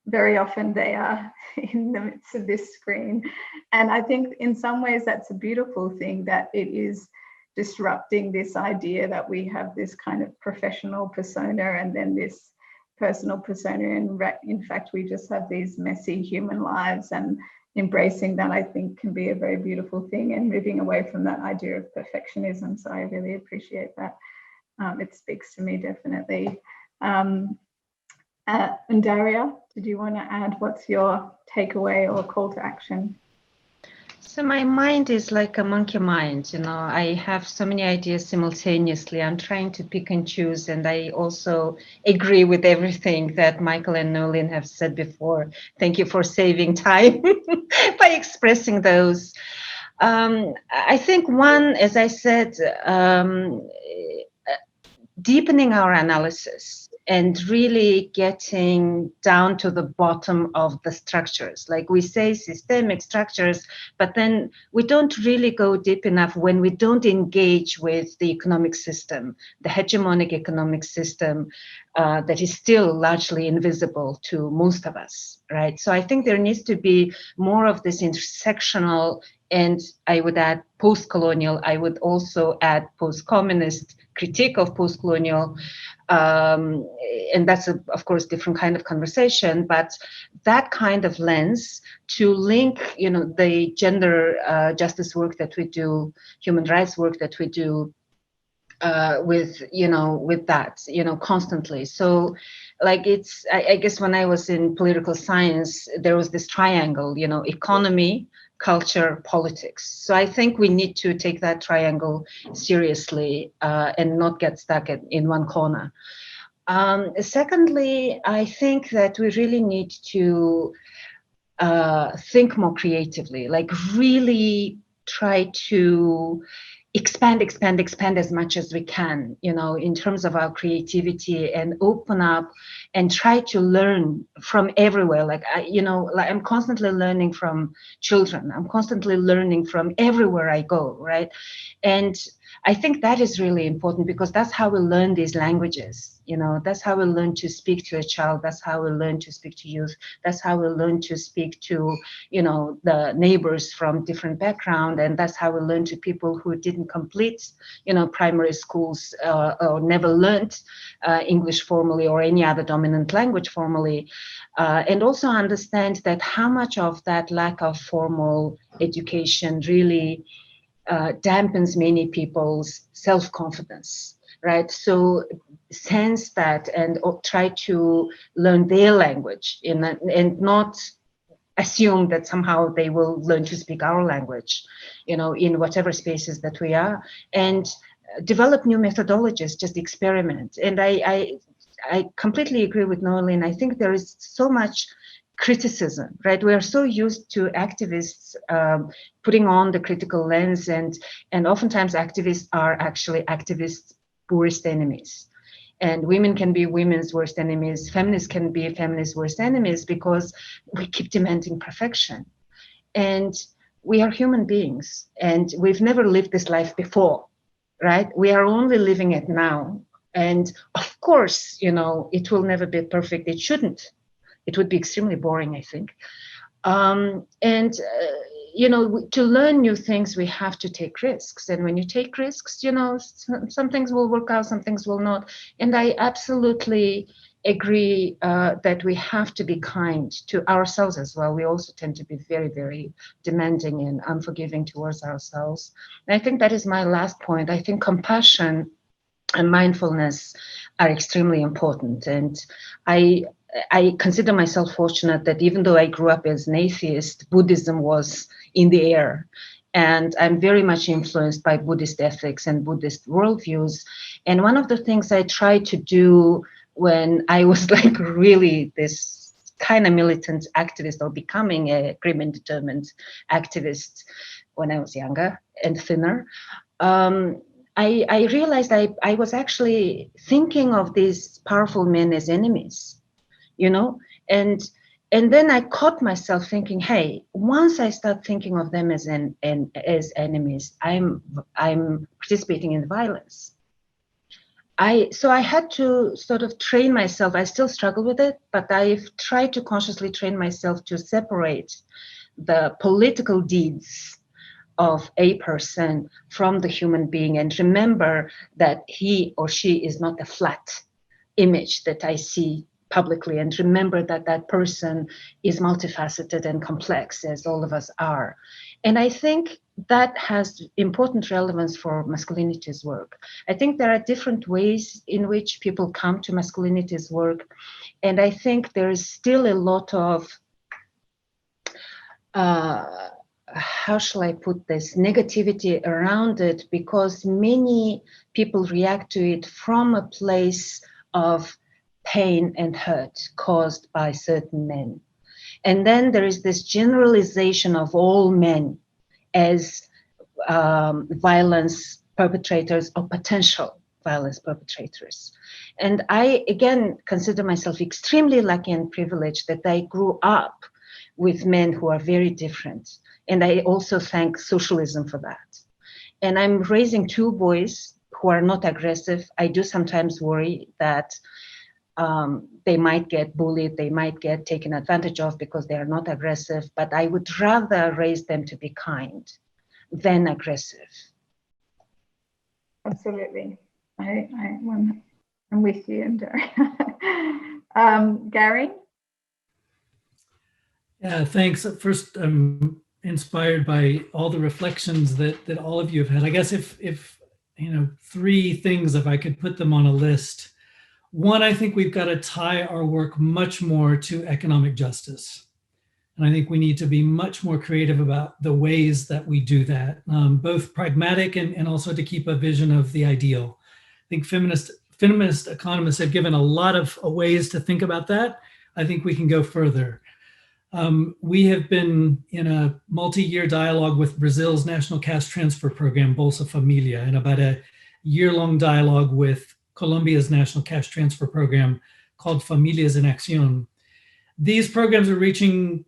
very often they are in the midst of this screen, and I think in some ways that's a beautiful thing, that it is disrupting this idea that we have this kind of professional persona and then this personal persona, and in fact we just have these messy human lives, and embracing that, I think, can be a very beautiful thing, and moving away from that idea of perfectionism. So I really appreciate that. It speaks to me definitely. And Daria, did you want to add what's your takeaway or call to action? So my mind is like a monkey mind, I have so many ideas simultaneously. I'm trying to pick and choose, and I also agree with everything that Michael and Noelene have said before. Thank you for saving time by expressing those. I think one, as I said, deepening our analysis and really getting down to the bottom of the structures. Like we say, systemic structures, but then we don't really go deep enough when we don't engage with the economic system, the hegemonic economic system that is still largely invisible to most of us, right? So I think there needs to be more of this intersectional And I would add post-colonial. I would also add post-communist, critique of post-colonial. And that's, of course, different kind of conversation. But that kind of lens to link, the gender justice work that we do, human rights work that we do, with that, constantly. So, like, it's, I guess when I was in political science, there was this triangle, economy, culture, politics. So I think we need to take that triangle seriously and not get stuck in one corner. Secondly, I think that we really need to think more creatively, like really try to expand as much as we can, in terms of our creativity, and open up and try to learn from everywhere. Like, I'm constantly learning from children. I'm constantly learning from everywhere I go, right? And I think that is really important, because that's how we learn these languages. That's how we learn to speak to a child. That's how we learn to speak to youth. That's how we learn to speak to, the neighbors from different background. And that's how we learn to people who didn't complete, primary schools or never learned English formally or any other dominant language formally. And also understand that how much of that lack of formal education really dampens many people's self-confidence, right? So sense that and try to learn their language and not assume that somehow they will learn to speak our language, in whatever spaces that we are, and develop new methodologies, just experiment. And I completely agree with Noelene. I think there is so much criticism, right? We are so used to activists putting on the critical lens, and oftentimes activists are actually activists' worst enemies. And women can be women's worst enemies. Feminists can be feminists' worst enemies, because we keep demanding perfection. And we are human beings, and we've never lived this life before, right? We are only living it now. And of course, it will never be perfect. It shouldn't. It would be extremely boring, I think. To learn new things, we have to take risks. And when you take risks, some things will work out, some things will not. And I absolutely agree that we have to be kind to ourselves as well. We also tend to be very, very demanding and unforgiving towards ourselves. And I think that is my last point. I think compassion and mindfulness are extremely important. And I consider myself fortunate that even though I grew up as an atheist, Buddhism was in the air. And I'm very much influenced by Buddhist ethics and Buddhist worldviews. And one of the things I tried to do when I was like really this kind of militant activist, or becoming a grim and determined activist when I was younger and thinner, I realized I was actually thinking of these powerful men as enemies. And then I caught myself thinking, hey, once I start thinking of them as enemies, I'm participating in violence. So I had to sort of train myself. I still struggle with it, but I've tried to consciously train myself to separate the political deeds of a person from the human being, and remember that he or she is not a flat image that I see publicly, and remember that that person is multifaceted and complex, as all of us are. And I think that has important relevance for masculinities work. I think there are different ways in which people come to masculinities work, and I think there is still a lot of how shall I put this, negativity around it, because many people react to it from a place of pain and hurt caused by certain men. And then there is this generalization of all men as violence perpetrators or potential violence perpetrators. And I, again, consider myself extremely lucky and privileged that I grew up with men who are very different. And I also thank socialism for that. And I'm raising two boys who are not aggressive. I do sometimes worry that they might get bullied, they might get taken advantage of because they are not aggressive, but I would rather raise them to be kind than aggressive. Absolutely. I'm with you, and Gary? Yeah, thanks. First, I'm inspired by all the reflections that all of you have had. I guess if three things, if I could put them on a list. One, I think we've got to tie our work much more to economic justice. And I think we need to be much more creative about the ways that we do that, both pragmatic and also to keep a vision of the ideal. I think feminist economists have given a lot of ways to think about that. I think we can go further. We have been in a multi-year dialogue with Brazil's National Cash Transfer Program, Bolsa Familia, and about a year-long dialogue with Colombia's National Cash Transfer Program called Familias en Acción. These programs are reaching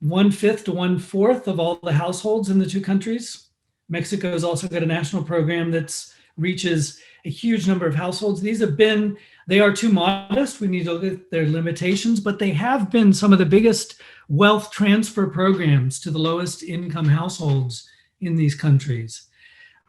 1/5 to 1/4 of all the households in the two countries. Mexico has also got a national program that reaches a huge number of households. They are too modest. We need to look at their limitations, but they have been some of the biggest wealth transfer programs to the lowest income households in these countries.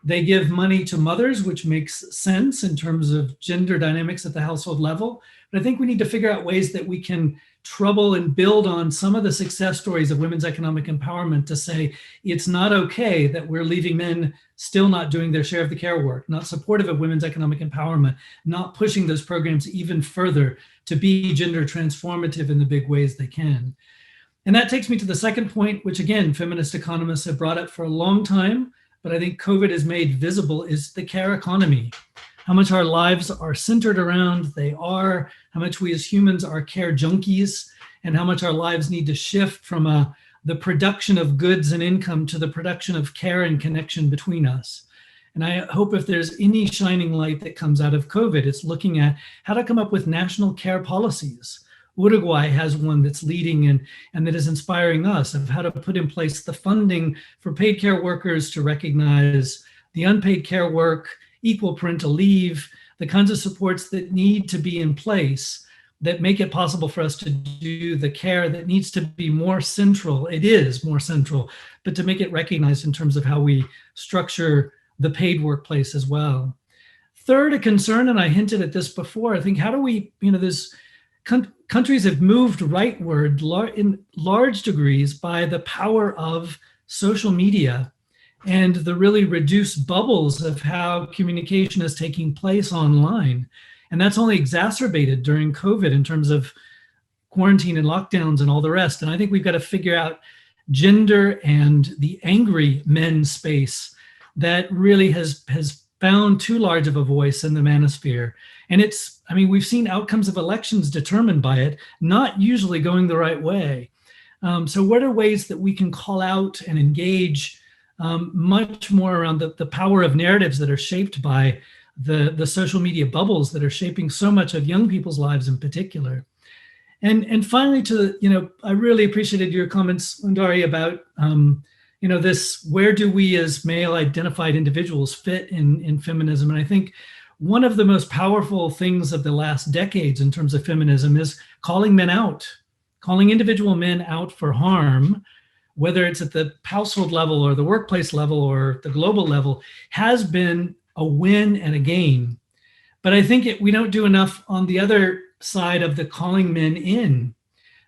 They give money to mothers, which makes sense in terms of gender dynamics at the household level. But I think we need to figure out ways that we can trouble and build on some of the success stories of women's economic empowerment to say it's not okay that we're leaving men still not doing their share of the care work, not supportive of women's economic empowerment, not pushing those programs even further to be gender transformative in the big ways they can. And that takes me to the second point, which again, feminist economists have brought up for a long time, but I think COVID has made visible, is the care economy. How much our lives are centered around, how much we as humans are care junkies, and how much our lives need to shift from the production of goods and income to the production of care and connection between us. And I hope if there's any shining light that comes out of COVID, it's looking at how to come up with national care policies. Uruguay has one that's leading and that is inspiring us of how to put in place the funding for paid care workers to recognize the unpaid care work, equal parental leave, the kinds of supports that need to be in place that make it possible for us to do the care that needs to be more central. It is more central, but to make it recognized in terms of how we structure the paid workplace as well. Third, a concern, and I hinted at this before, I think how do we, countries have moved rightward in large degrees by the power of social media and the really reduced bubbles of how communication is taking place online. And that's only exacerbated during COVID in terms of quarantine and lockdowns and all the rest. And I think we've got to figure out gender and the angry men space that really has found too large of a voice in the manosphere. And we've seen outcomes of elections determined by it, not usually going the right way. So what are ways that we can call out and engage much more around the power of narratives that are shaped by the social media bubbles that are shaping so much of young people's lives in particular? And finally, I really appreciated your comments, Undari, about this, where do we as male identified individuals fit in feminism? And I think one of the most powerful things of the last decades in terms of feminism is calling men out, calling individual men out for harm, whether it's at the household level or the workplace level or the global level, has been a win and a gain. But I think we don't do enough on the other side of the calling men in.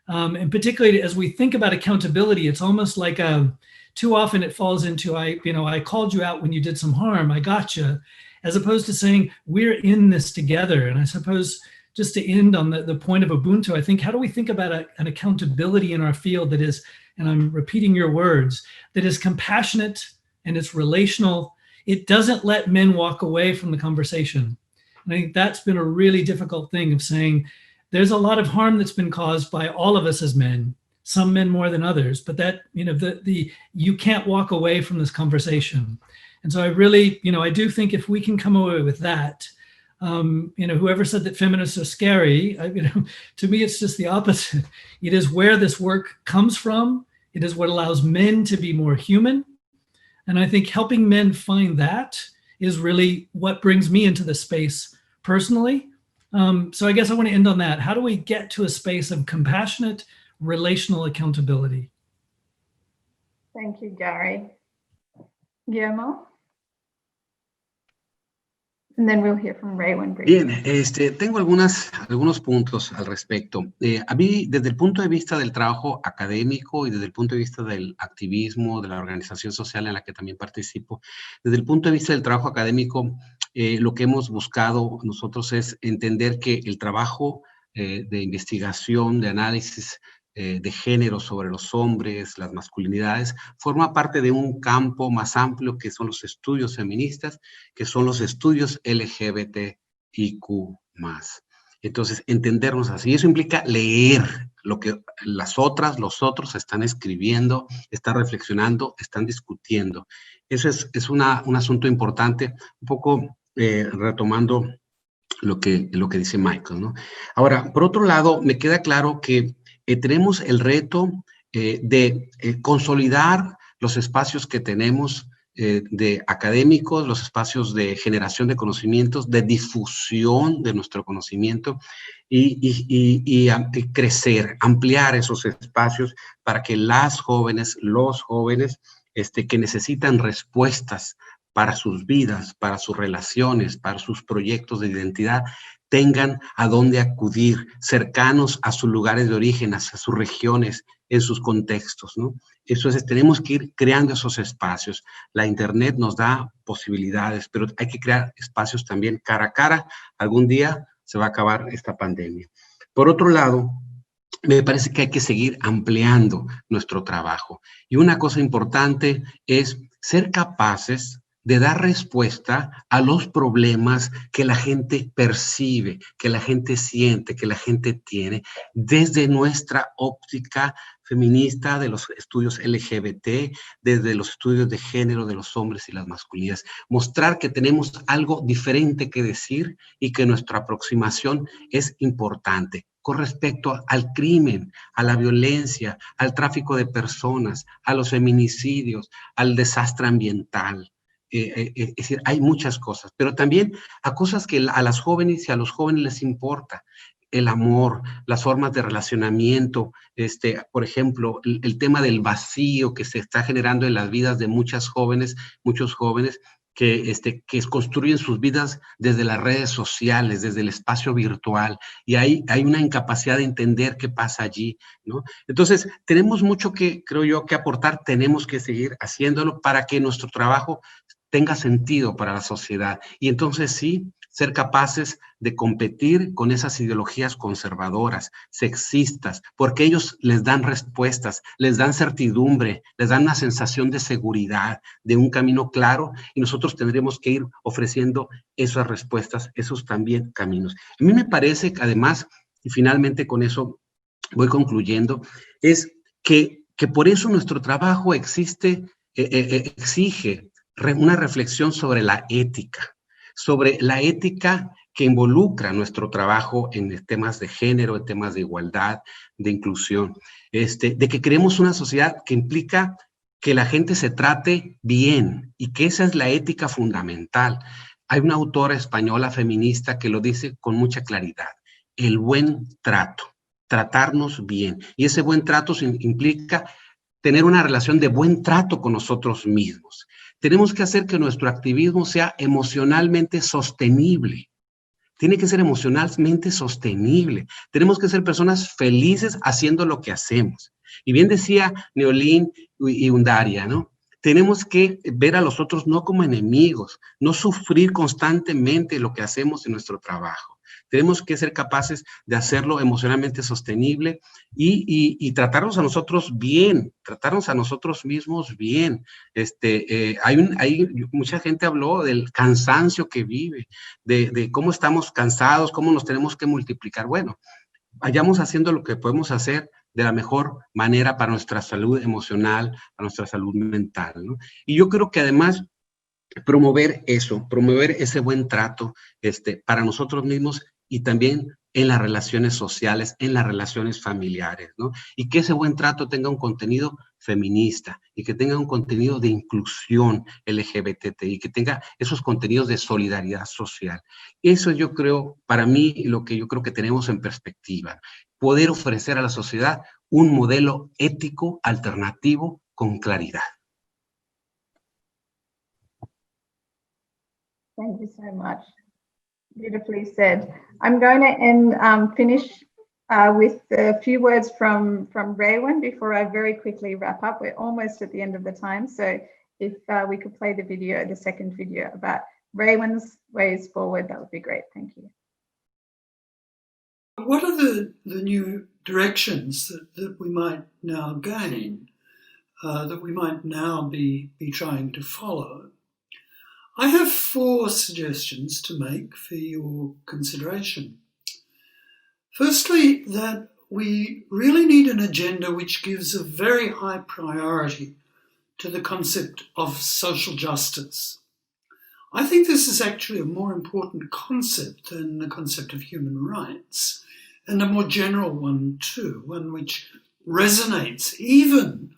And particularly as we think about accountability, it's almost like too often it falls into, I called you out when you did some harm, I gotcha, as opposed to saying, we're in this together. And I suppose just to end on the point of Ubuntu, I think, how do we think about an accountability in our field that is, and I'm repeating your words, that is compassionate and it's relational. It doesn't let men walk away from the conversation. And I think that's been a really difficult thing of saying, there's a lot of harm that's been caused by all of us as men, some men more than others, but that, you can't walk away from this conversation. And so I really, I do think if we can come away with that, whoever said that feminists are scary, to me, it's just the opposite. It is where this work comes from. It is what allows men to be more human. And I think helping men find that is really what brings me into the space personally. So I guess I want to end on that. How do we get to a space of compassionate, relational accountability? Thank you, Gary. Guillermo. And then we'll hear from Raywin briefly. Bien, tengo algunos puntos al respecto. A mí, desde el punto de vista del trabajo académico y desde el punto de vista del activismo, de la organización social en la que también participo, desde el punto de vista del trabajo académico, lo que hemos buscado nosotros es entender que el trabajo de investigación, de análisis de género sobre los hombres, las masculinidades, forma parte de un campo más amplio que son los estudios feministas, que son los estudios LGBTIQ+. Entonces, entendernos así. Eso implica leer lo que los otros están escribiendo, están reflexionando, están discutiendo. Eso es un asunto importante, un poco retomando lo que dice Michael, ¿no? Ahora, por otro lado, me queda claro que tenemos el reto de consolidar los espacios que tenemos de académicos, los espacios de generación de conocimientos, de difusión de nuestro conocimiento y crecer, ampliar esos espacios para que las jóvenes, los jóvenes que necesitan respuestas para sus vidas, para sus relaciones, para sus proyectos de identidad, tengan a dónde acudir, cercanos a sus lugares de origen, a sus regiones, en sus contextos, ¿no? Eso es, tenemos que ir creando esos espacios. La Internet nos da posibilidades, pero hay que crear espacios también cara a cara. Algún día se va a acabar esta pandemia. Por otro lado, me parece que hay que seguir ampliando nuestro trabajo. Y una cosa importante es ser capaces de dar respuesta a los problemas que la gente percibe, que la gente siente, que la gente tiene, desde nuestra óptica feminista, de los estudios LGBT, desde los estudios de género de los hombres y las masculinidades. Mostrar que tenemos algo diferente que decir y que nuestra aproximación es importante con respecto al crimen, a la violencia, al tráfico de personas, a los feminicidios, al desastre ambiental. Es decir, hay muchas cosas, pero también a cosas que a las jóvenes y a los jóvenes les importa. El amor, las formas de relacionamiento, por ejemplo, el tema del vacío que se está generando en las vidas de muchos jóvenes que construyen sus vidas desde las redes sociales, desde el espacio virtual, y hay una incapacidad de entender qué pasa allí, ¿no? Entonces, tenemos mucho que, creo yo, que aportar, tenemos que seguir haciéndolo para que nuestro trabajo tenga sentido para la sociedad, y entonces sí, ser capaces de competir con esas ideologías conservadoras, sexistas, porque ellos les dan respuestas, les dan certidumbre, les dan una sensación de seguridad, de un camino claro, y nosotros tendremos que ir ofreciendo esas respuestas, esos también caminos. A mí me parece que además, y finalmente con eso voy concluyendo, es que por eso nuestro trabajo exige una reflexión sobre la ética que involucra nuestro trabajo en temas de género, en temas de igualdad, de inclusión, de que creemos una sociedad que implica que la gente se trate bien y que esa es la ética fundamental. Hay una autora española feminista que lo dice con mucha claridad: el buen trato, tratarnos bien, y ese buen trato implica tener una relación de buen trato con nosotros mismos. Tenemos que hacer que nuestro activismo sea emocionalmente sostenible. Tiene que ser emocionalmente sostenible. Tenemos que ser personas felices haciendo lo que hacemos. Y bien decía Noelene y Undaria, ¿no? Tenemos que ver a los otros no como enemigos, no sufrir constantemente lo que hacemos en nuestro trabajo. Tenemos que ser capaces de hacerlo emocionalmente sostenible y tratarnos a nosotros bien, tratarnos a nosotros mismos bien. Mucha gente habló del cansancio que vive, de cómo estamos cansados, cómo nos tenemos que multiplicar. Bueno, vayamos haciendo lo que podemos hacer de la mejor manera para nuestra salud emocional, para nuestra salud mental, ¿no? Y yo creo que además promover ese buen trato para nosotros mismos y también en las relaciones sociales, en las relaciones familiares, ¿no? Y que ese buen trato tenga un contenido feminista y que tenga un contenido de inclusión LGBT y que tenga esos contenidos de solidaridad social. Eso yo creo, para mí, lo que yo creo que tenemos en perspectiva, poder ofrecer a la sociedad un modelo ético alternativo con claridad. Thank you so much. Beautifully said. I'm going to finish with a few words from Raywin before I very quickly wrap up. We're almost at the end of the time, so if we could play the video, the second video about Raywin's ways forward, that would be great. Thank you. What are the new directions that we might now gain, that we might now be trying to follow? I have 4 suggestions to make for your consideration. Firstly, that we really need an agenda which gives a very high priority to the concept of social justice. I think this is actually a more important concept than the concept of human rights, and a more general one too, one which resonates even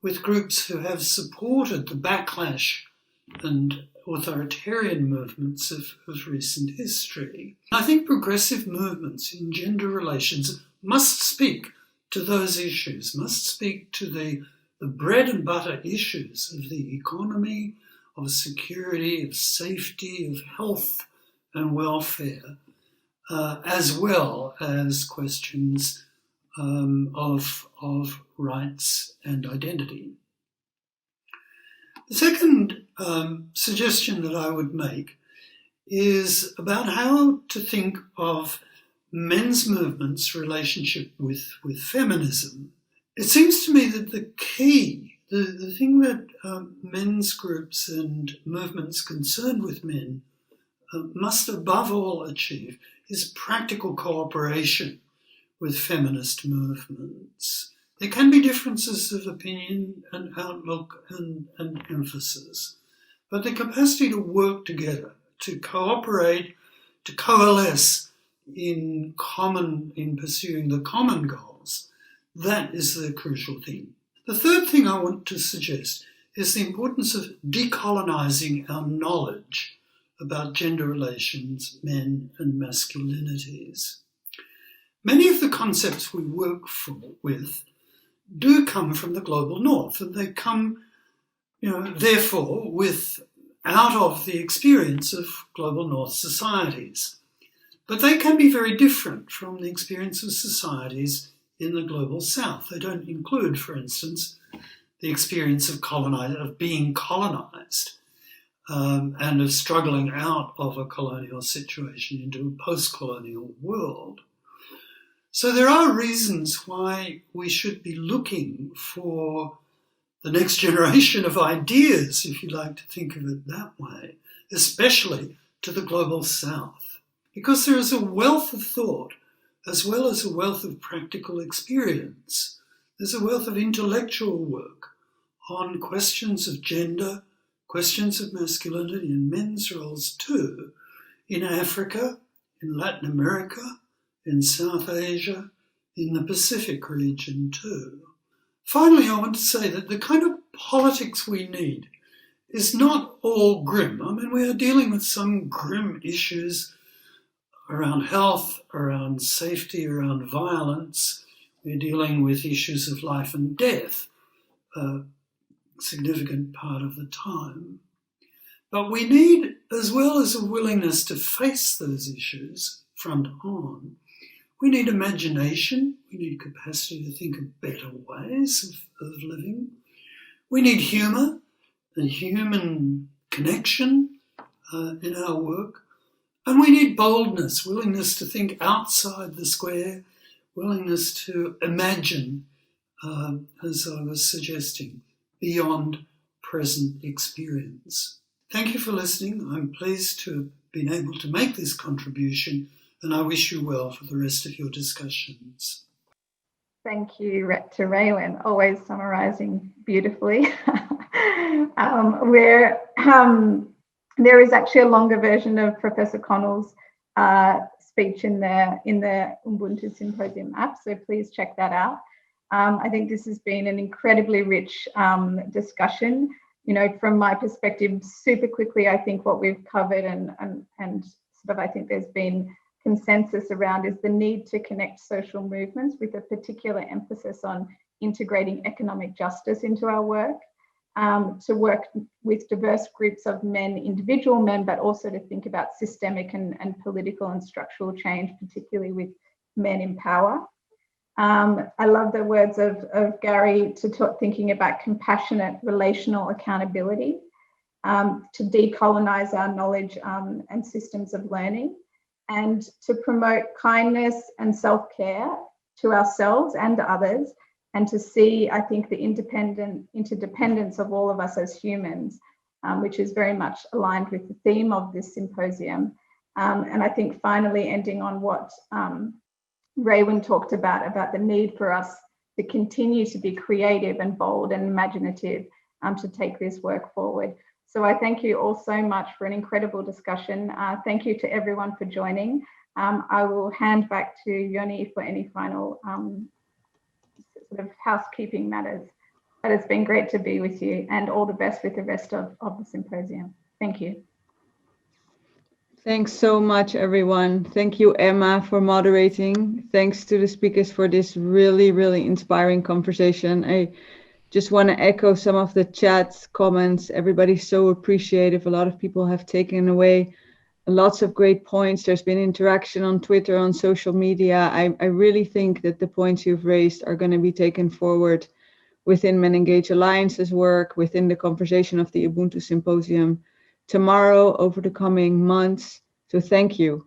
with groups who have supported the backlash and authoritarian movements of recent history. I think progressive movements in gender relations must speak to those issues, must speak to the bread and butter issues of the economy, of security, of safety, of health and welfare, as well as questions of rights and identity. The second suggestion that I would make is about how to think of men's movement's relationship with feminism. It seems to me that the key, the thing that men's groups and movements concerned with men must above all achieve is practical cooperation with feminist movements. There can be differences of opinion and outlook and emphasis, but the capacity to work together, to cooperate, to coalesce in pursuing the common goals, that is the crucial thing. The third thing I want to suggest is the importance of decolonising our knowledge about gender relations, men and masculinities. Many of the concepts we work with do come from the global north, and they come, therefore, out of the experience of global north societies. But they can be very different from the experience of societies in the global south. They don't include, for instance, the experience of being colonized and of struggling out of a colonial situation into a post-colonial world. So there are reasons why we should be looking for the next generation of ideas, if you like to think of it that way, especially to the global south, because there is a wealth of thought as well as a wealth of practical experience. There's a wealth of intellectual work on questions of gender, questions of masculinity and men's roles too, in Africa, in Latin America, in South Asia, in the Pacific region too. Finally, I want to say that the kind of politics we need is not all grim. I mean, we are dealing with some grim issues around health, around safety, around violence. We're dealing with issues of life and death, a significant part of the time. But we need, as well as a willingness to face those issues front on, we need imagination, we need capacity to think of better ways of living. We need humour and human connection in our work. And we need boldness, willingness to think outside the square, willingness to imagine, as I was suggesting, beyond present experience. Thank you for listening. I'm pleased to have been able to make this contribution, and I wish you well for the rest of your discussions. Thank you to Raywin, always summarising beautifully. There is actually a longer version of Professor Connell's speech in the Ubuntu Symposium app, so please check that out. I think this has been an incredibly rich discussion. From my perspective, super quickly, I think what we've covered and sort of I think there's been consensus around is the need to connect social movements with a particular emphasis on integrating economic justice into our work. to work with diverse groups of men, individual men, but also to think about systemic and political and structural change, particularly with men in power. I love the words of Gary thinking about compassionate relational accountability, to decolonize our knowledge and systems of learning, and to promote kindness and self-care to ourselves and others, and to see, I think, the interdependence of all of us as humans, which is very much aligned with the theme of this symposium. And I think finally ending on what Raywin talked about the need for us to continue to be creative and bold and imaginative to take this work forward. So I thank you all so much for an incredible discussion. Thank you to everyone for joining. I will hand back to Yoni for any final sort of housekeeping matters. But it's been great to be with you, and all the best with the rest of the symposium. Thank you. Thanks so much, everyone. Thank you, Emma, for moderating. Thanks to the speakers for this really, really inspiring conversation. I just want to echo some of the chat comments. Everybody's so appreciative. A lot of people have taken away lots of great points. There's been interaction on Twitter, on social media. I really think that the points you've raised are going to be taken forward within MenEngage Alliance's work, within the conversation of the Ubuntu Symposium tomorrow, over the coming months. So thank you.